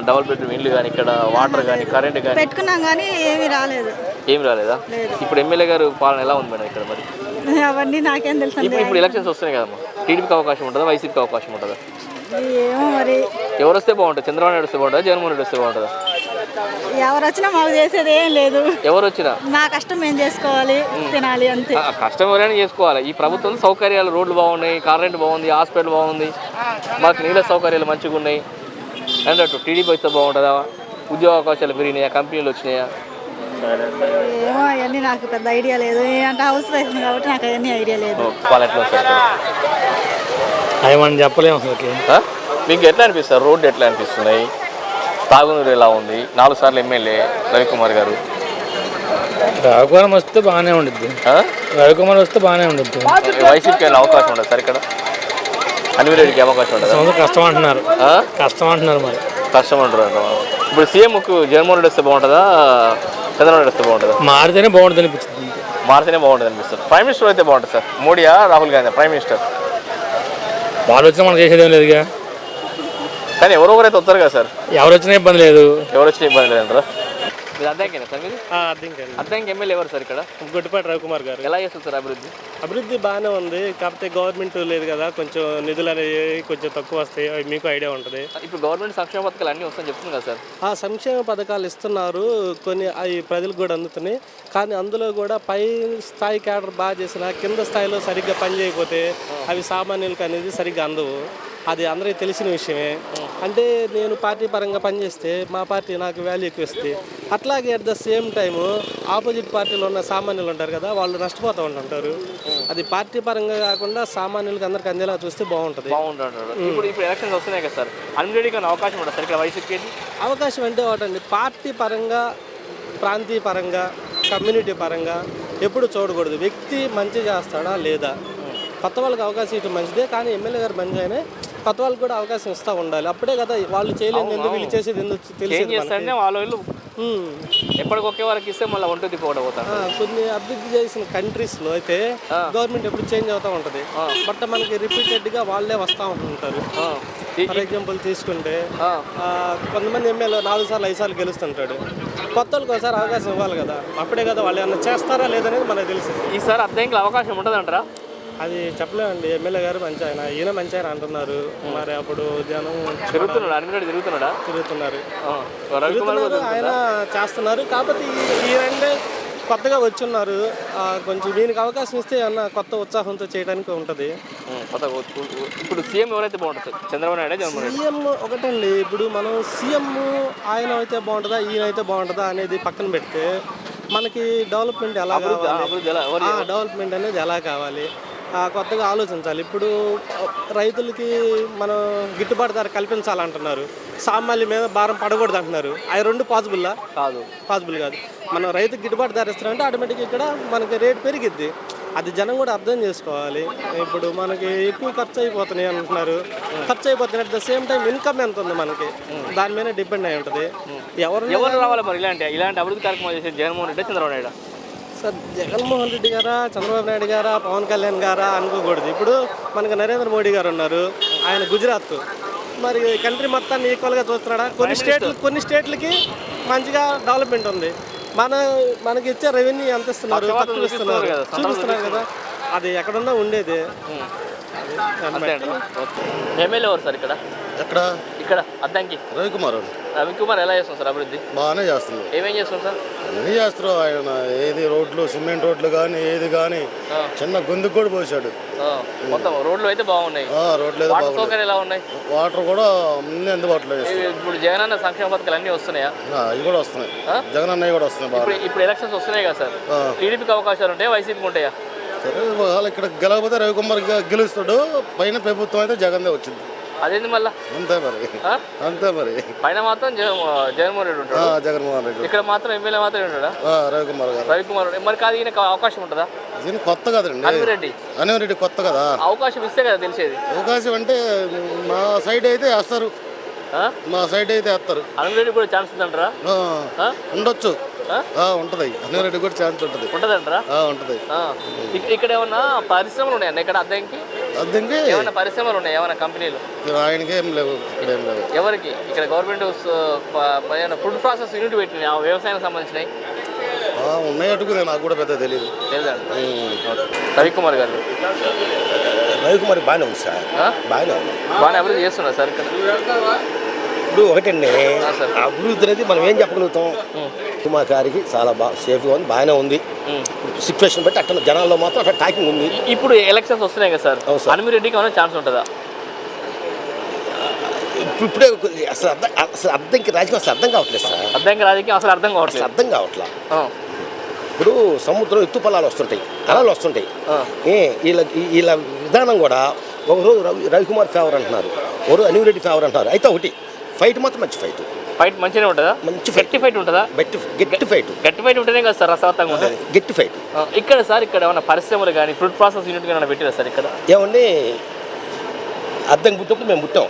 డబుల్ బెడ్రూమ్ ఇల్లు కానీ, ఇక్కడ వాటర్ కానీ, కరెంట్ కానీ పెట్టుకున్నాం కానీ ఏమీ రాలేదు. ఏమి రాలేదా? ఇప్పుడు ఎమ్మెల్యే గారు పాలన ఎలా ఉంది మేడం ఇక్కడ మరి? అవన్నీ నాకేం తెలుసు. ఇప్పుడు ఎలక్షన్స్ వస్తున్నాయి కదమ్మా, టీడీపీకి అవకాశం ఉంటుందా, వైసీపీకి అవకాశం ఉంటుందా? ఏమో మరి ఎవరు వస్తే బాగుంటుంది? చంద్రబాబు నాయుడు వస్తే బాగుంటుందా, జగన్మోహన్ రెడ్డి వస్తే బాగుంటుందా? ఎవరు వచ్చినా మాకు చేసేది ఏం లేదు. ఎవరు వచ్చినా మా కష్టం ఏం చేసుకోవాలి, తినాలి అంతే. కష్టం ఎవరైనా చేసుకోవాలి. ఈ ప్రభుత్వం సౌకర్యాలు, రోడ్లు బాగున్నాయి, కరెంట్ బాగుంది, హాస్పిటల్ బాగుంది, మాకు నీళ్ళ సౌకర్యాలు మంచిగా ఉన్నాయి అన్నట్టు. టీడీపీ వస్తే బాగుంటుందా? ఉద్యోగ అవకాశాలు పెరిగినాయా, కంపెనీలు వచ్చినాయా? ఏమో అవన్నీ నాకు పెద్ద ఐడియా లేదు. అంటే హౌస్ వైఫ్ కాబట్టి నాకు అవన్నీ ఐడియా లేదు. ఏమని చెప్పలేము అసలు. మీకు ఎట్లా అనిపిస్తారు? రోడ్డు ఎట్లా అనిపిస్తున్నాయి? తాగునీరు ఎలా ఉంది? 4 సార్లు ఎమ్మెల్యే రవికుమార్ గారు. రవికుమార్ వస్తే బాగానే ఉండిద్ది. రవికుమార్ వస్తే బాగానే ఉండిద్ది. వైసీపీకి అవకాశం ఉండదు సార్ ఇక్కడ? అన్విరెడ్డికి అవకాశం ఉండదు? కష్టం అంటున్నారు. కష్టం అంటున్నారు. మరి కష్టం అంటారు. ఇప్పుడు సీఎంకు జగన్మోహన్ రెడ్డి వస్తే బాగుంటుందా, చంద్రబాబు నాయుడు వస్తే బాగుంటుందా? మారితేనే బాగుంటుంది అనిపిస్తుంది. మారితేనే బాగుంటుంది అనిపిస్తుంది. ప్రైమ్ మినిస్టర్ అయితే బాగుంటుంది సార్? మోడీయా, రాహుల్ గాంధీ? ప్రైమ్ మినిస్టర్ వాళ్ళు వచ్చినా మనం చేసేది ఏం లేదుగా. కానీ ఎవరొకరైతే వస్తారు కదా సార్? ఎవరు వచ్చినా ఇబ్బంది లేదు. ఎవరు వచ్చినా ఇబ్బంది లేదంటారా? మీరు అర్థంకేనా సార్? మీరు అర్థంకి ఎమ్మెల్యే ఎవరు సార్ ఇక్కడ? గొట్టిపాటి రవికుమార్ గారు. ఎలా చేస్తారు సార్ అభివృద్ధి? అభివృద్ధి బాగానే ఉంది, కాకపోతే గవర్నమెంట్ లేదు కదా, కొంచెం నిధులు అనేవి కొంచెం తక్కువ వస్తాయి. మీకు ఐడియా ఉంటుంది. ఇప్పుడు గవర్నమెంట్ సంక్షేమ పథకాలు అన్నీ వస్తాయని చెప్తుంది కదా సార్? ఆ సంక్షేమ పథకాలు ఇస్తున్నారు, కొన్ని అవి ప్రజలకు కూడా అందుతున్నాయి. కానీ అందులో కూడా పై స్థాయి క్యాడర్ బాగా చేసిన కింద స్థాయిలో సరిగ్గా పని చేయకపోతే అవి సామాన్యులకు అనేది సరిగ్గా అందవు. అది అందరికీ తెలిసిన విషయమే. అంటే నేను పార్టీ పరంగా పనిచేస్తే మా పార్టీ నాకు వాల్యూ ఎక్కువ ఇస్తుంది. అట్లాగే at the same time opposite పార్టీలో ఉన్న సామాన్యులు ఉంటారు కదా, వాళ్ళు నష్టపోతూ ఉంటుంటారు. అది పార్టీ పరంగా కాకుండా సామాన్యులకు అందరికి అందేలా చూస్తే బాగుంటుంది. ఇప్పుడు ఎలక్షన్స్ వస్తున్నాయి కదా సార్, అన్నిటికీ అవకాశం ఉంటుంది సార్ ఇక్కడ వైసీపీకి? అవకాశం అంటే ఒకటండి, పార్టీ పరంగా, ప్రాంతీయ పరంగా, కమ్యూనిటీ పరంగా ఎప్పుడు చూడకూడదు. వ్యక్తి మంచి చేస్తాడా లేదా. కొత్త వాళ్ళకి అవకాశం ఇవ్వడం మంచిదే, కానీ ఎమ్మెల్యే గారు మంచి అయినా కొత్త వాళ్ళకి కూడా అవకాశం ఇస్తూ ఉండాలి. అప్పుడే కదా వాళ్ళు చేయలేదు ఎందుకు, వీళ్ళు చేసేది ఎందుకు తెలిసేది. వాళ్ళు ఎప్పటికొకే వారికి ఇస్తే మళ్ళీ ఒంటి పోతారు. కొన్ని అభివృద్ధి చేసిన కంట్రీస్లో అయితే గవర్నమెంట్ ఎప్పుడు చేంజ్ అవుతూ ఉంటుంది, బట్ మనకి రిపీటెడ్గా వాళ్ళే వస్తూ ఉంటుంటారు. ఫర్ ఎగ్జాంపుల్ తీసుకుంటే కొంతమంది ఎమ్మెల్యే 4 సార్లు 5 సార్లు గెలుస్తుంటాడు. కొత్త వాళ్ళకి ఒకసారి అవకాశం ఇవ్వాలి కదా, అప్పుడే కదా వాళ్ళు ఏమన్నా చేస్తారా లేదనేది మనకు తెలుసు. ఈసారి అర్థంకి అవకాశం ఉంటుందంటారా? అది చెప్పలేమండి. ఎమ్మెల్యే గారు మంచి ఆయన, ఈయన మంచి ఆయన అంటున్నారు. మరి అప్పుడు జనం తిరుగుతున్నారు, ఆయన చేస్తున్నారు. కాకపోతే ఈయనంటే కొత్తగా వచ్చున్నారు, కొంచెం దీనికి అవకాశం ఇస్తే అన్న కొత్త ఉత్సాహంతో చేయడానికి ఉంటుంది. ఇప్పుడు సీఎం ఎవరైతే బాగుంటుంది? చంద్రబాబు నాయుడు, సీఎం ఒకటండి. ఇప్పుడు మనం సీఎం ఆయన అయితే బాగుంటుందా, ఈయన అయితే బాగుంటుందా అనేది పక్కన పెడితే మనకి డెవలప్మెంట్ ఎలా కావాలి, డెవలప్మెంట్ అనేది ఎలా కావాలి కొత్తగా ఆలోచించాలి. ఇప్పుడు రైతులకి మనం గిట్టుబాటు ధర కల్పించాలంటున్నారు, సామాన్యుల మీద భారం పడకూడదు అంటున్నారు. అవి రెండు పాసిబుల్లా? పాసిబుల్ కాదు. మనం రైతుకి గిట్టుబాటు ధర ఇస్తారంటే ఆటోమేటిక్గా ఇక్కడ మనకి రేటు పెరిగిద్ది. అది జనం కూడా అర్థం చేసుకోవాలి. ఇప్పుడు మనకి ఎక్కువ ఖర్చు అయిపోతున్నాయి అంటున్నారు, ఖర్చు అయిపోతున్నాయి. At the same time income ఎంత ఉంది మనకి, దాని మీద డిపెండ్ అయి ఉంటుంది. ఎవరు రావాలి మరి ఇలాంటి అభివృద్ధి కార్యక్రమాలు చేసే? జగన్మోహన్ రెడ్డి, చంద్రబాబు నాయుడు? సార్ జగన్మోహన్ రెడ్డి గారా, చంద్రబాబు నాయుడు గారా, పవన్ కళ్యాణ్ గారా అనుకోకూడదు. ఇప్పుడు మనకి నరేంద్ర మోడీ గారు ఉన్నారు, ఆయన గుజరాత్. మరి కంట్రీ మొత్తాన్ని ఈక్వల్గా చూస్తున్నాడా? కొన్ని స్టేట్లకి మంచిగా డెవలప్మెంట్ ఉంది. మనకి ఇచ్చే రెవెన్యూ ఎంత ఇస్తున్నారు, తక్కువ ఇస్తున్నారు, చూపిస్తున్నారు కదా. అది ఎక్కడున్నా ఉండేది. అంతే అండి. ఎమ్మెల్యే ఎవరు సార్ ఇక్కడ? ఇక్కడ అద్దంకి రవికుమార్ ఎలా చేస్తాం సార్ అభివృద్ధి? బాగానే చేస్తుంది. ఏమేం చేస్తాం సార్? అన్నీ చేస్తారు ఆయన. ఏది రోడ్లు, సిమెంట్ రోడ్లు కానీ ఏది కానీ చిన్న గొంతుకు కూడా పోసాడు. మొత్తం రోడ్లు అయితే బాగున్నాయి. రోడ్లు వాటర్ సౌకర్యాలు ఎలా ఉన్నాయి? వాటర్ కూడా అన్ని అందుబాటులో ఇప్పుడు జగన్ అన్న సంక్షేమ పథకాలు అన్నీ వస్తున్నాయా? అవి కూడా వస్తున్నాయి. జగన్ అన్నయ్య కూడా వస్తున్నాయి. ఇప్పుడు ఎలక్షన్స్ వస్తున్నాయి కదా సార్, టీడీపీకి అవకాశాలు ఉంటాయా, వైసీపీకి ఉంటాయా? సరే వాళ్ళు ఇక్కడ గెలవకపోతే రవికుమార్ గెలుస్తాడు. పైన ప్రభుత్వం అయితే జగన్దే వచ్చింది. అదేంది మళ్ళా? అంతే మరి పైన మాత్రం జగన్మోహన్ రెడ్డి ఉంటాడు, జగన్మోహన్ రెడ్డి. ఇక్కడ మాత్రం ఎమ్మెల్యే మాత్రం ఉంటాడా? రవికుమార్ మరి కాదు, ఈయనకు అవకాశం ఉంటుందా? ఈయన కొత్త కదండి, అనిరెడ్డి కొత్త కదా. అవకాశం ఇస్తే కదా తెలిసేది. అవకాశం అంటే మా సైడ్ అయితే వేస్తారు, అనిరెడ్డి కూడా ఛాన్స్ ఉందంటారా? ఉండొచ్చు, ఉంటది. అనిరెడ్డి కూడా ఛాన్స్ ఉంటదంటారా? ఉంటది. ఇక్కడ ఏమన్నా పరిశ్రమలు ఉన్నాయన్న? ఇక్కడ అద్దెంకి ఏమన్నా పరిశ్రమలు ఉన్నాయి? ఏమన్నా కంపెనీలు? ఆయనకి ఏం లేవు, ఇక్కడ ఏం లేవు. ఎవరికి? ఇక్కడ గవర్నమెంట్ ఫుడ్ ప్రాసెస్ యూనిట్ పెట్టినాయి, వ్యవసాయానికి సంబంధించినవి ఉన్నాయట్టుకు నాకు కూడా పెద్ద తెలియదు. రవికుమార్ గారు బాగానే ఉంది సార్, బాగానే అభివృద్ధి చేస్తున్నారు సార్ ఇక్కడ. ఇప్పుడు ఒకటండి, అభివృద్ధి అనేది మనం ఏం చెప్పగలుగుతాం. కుమార్ గారికి చాలా బాగా సేఫ్గా ఉంది, బాగానే ఉంది. సిచ్యువేషన్ బట్టి అక్కడ జనాల్లో మాత్రం అక్కడ టాకింగ్ ఉంది. ఇప్పుడు ఎలక్షన్స్ వస్తున్నాయి కదా సార్, అనిమిరెడ్డికి ఏమైనా ఛాన్స్ ఉంటుందా? ఇప్పుడే అసలు అర్థంకి రాజకీయం అసలు అర్థం కావట్లేదు సార్. అర్థంకి రాజకీయం అసలు అర్థం కావట్లేదు. ఇప్పుడు సముద్రం ఎత్తు పొలాలు వస్తుంటాయి, అలలు వస్తుంటాయి. వీళ్ళ విధానం కూడా ఒకరోజు రవికుమార్ ఫేవర్ అంటున్నారు, ఒకరోజు అనిమిరెడ్డి ఫేవర్ అంటున్నారు. అయితే ఒకటి ఫైట్ మాత్రం మంచి ఫైట్ మంచిగా ఉంటుందా? మంచి గట్టి ఫైట్ ఉంటుందా? గట్టి ఫైట్ ఉంటేనే కదా సార్ రసవత్తంగా ఉంటుంది. గట్టి ఫైట్ ఇక్కడ సార్, ఇక్కడ ఏమైనా పరిశ్రమలు కానీ ఫుడ్ ప్రాసెస్ యూనిట్ కానీ పెట్టారా సార్ ఇక్కడ? ఏమండి, అద్దం పుట్టినప్పుడు మేము పుట్టాం.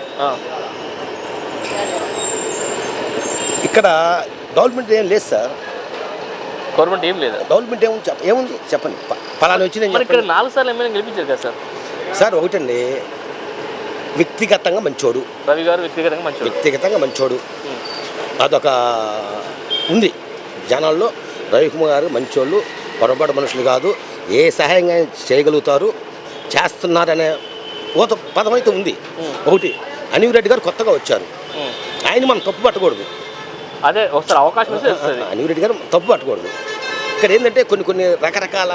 ఇక్కడ డెవలప్మెంట్ ఏం లేదు సార్. గవర్నమెంట్ ఏం లేదా? డెవలప్మెంట్ ఏముంది చెప్పండి. ఫలానా వచ్చి ఇక్కడ 4 సార్లు ఎమ్మెల్యే గెలిపించారు కదా సార్. ఒకటండి, వ్యక్తిగతంగా మంచోడు రవి గారు, వ్యక్తిగతంగా మంచోడు. అదొక ఉంది జనాల్లో. రవికుమార్ గారు మంచోళ్ళు, పొరపాటు మనుషులు కాదు. ఏ సహాయంగా చేయగలుగుతారు, చేస్తున్నారనే పదం అయితే ఉంది. ఒకటి, అనిమిరెడ్డి గారు కొత్తగా వచ్చారు, ఆయన మనం తప్పు పట్టకూడదు. అదే ఒకసారి అవకాశం అనిమిరెడ్డి గారు తప్పు పట్టకూడదు. ఇక్కడ ఏంటంటే కొన్ని రకరకాల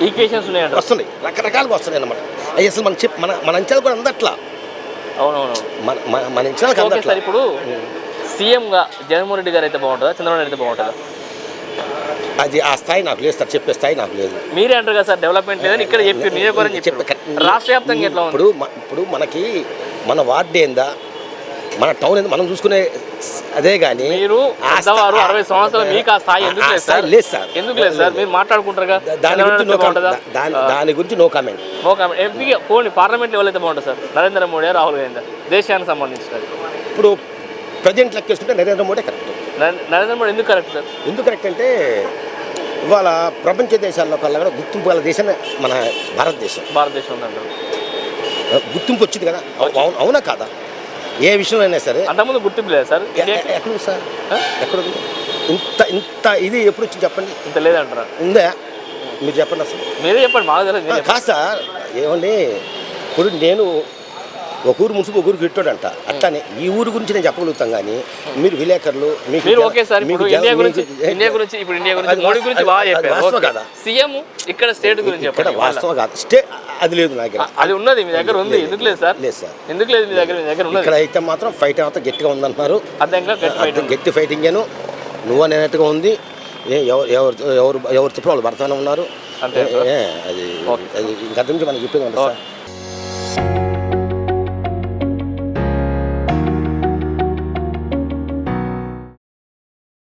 ఈక్వేషన్స్ వస్తున్నాయి, రకరకాలుగా వస్తున్నాయి అన్నమాట. అవి అసలు మన అంచనాలు కూడా అందట్లా. అవునవును, మన అంచనాలు అందట్లా. ఇప్పుడు సీఎంగా జగన్మోహన్ రెడ్డి గారు అయితే బాగుంటుందా, చంద్రబాబు అయితే బాగుంటుందా? అది ఆ స్థాయి నాకు లేదు సార్, చెప్పే స్థాయి నాకు లేదు. మీరే అంటారు కదా సార్ డెవలప్మెంట్ లేదని. ఇక్కడ రాష్ట్ర వ్యాప్తంగా ఎట్లా ఉంది? ఇప్పుడు మనకి మన వార్డు ఏందా, మన టౌన్ ఏందా మనం చూసుకునే అదే. కానీ మీరు 60 సంవత్సరాలు మీకు ఆ స్థాయి ఎందుకు లేదు సార్? లేదు సార్, ఎందుకు లేదు సార్? మీరు మాట్లాడుకుంటారు కదా, దాని గురించి నో కామెంట్. ఎంపీగా పోనీ పార్లమెంట్ లెవెల్ అయితే బాగుంటుంది సార్. నరేంద్ర మోడీ, రాహుల్ గాంధీ, దేశానికి సంబంధించినది. ఇప్పుడు ప్రజెంట్ లెక్కేసుకుంటే నరేంద్ర మోడీ కరెక్ట్. నరేంద్ర మోడీ ఎందుకు కరెక్ట్ సార్? ఎందుకు కరెక్ట్ అంటే ఇవాళ ప్రపంచ దేశాల్లో కల్లా కూడా గుర్తింపు గల దేశమే మన భారతదేశం ఉందంటారు. గుర్తింపు వచ్చింది కదా, అవునా కాదా? ఏ విషయంలో అయినా సరే. అంతకుముందు గుర్తింపు లేదు సార్. ఎక్కడ సార్, ఎక్కడ ఇంత ఇది ఎప్పుడు వచ్చింది చెప్పండి? ఇంత లేదంటారా? ఉందా? మీరు చెప్పండి, అసలు మీరే చెప్పండి. మాకు కాదు సార్. ఏమండి, ఇప్పుడు నేను ఒక ఊరు మున్సిపల్ ఒక ఊరికి ఇట్టాడంట, అట్లానే ఈ ఊరు గురించి నేను చెప్పగలుగుతాం. కానీ మీరు విలేకరులు ఓకే సార్. ఇప్పుడు ఇండియా గురించి మోడీ గురించి బాగా చెప్పారు కదా. సీఎం ఇక్కడ స్టేట్ గురించి చెప్పండి. వాస్తవం కాదు, అది లేదు నా దగ్గర. అది ఉన్నది మీ దగ్గర ఉంది, ఎందుకు లేదు సార్? లేదు సార్, ఎందుకు లేదు మీ దగ్గర? మీ దగ్గర ఉన్నది. ఇక్కడ అయితే మాత్రం ఫైట్ అంతా గట్టిగా ఉందంటున్నారు. గట్టి ఫైటింగ్ ఏను నువ్వు అనేట్టుగా ఉంది. ఎవరు చెప్పిన వాళ్ళు భర్తనే ఉన్నారు. అది ఇంకా నుంచి మనకి చెప్పింది సార్.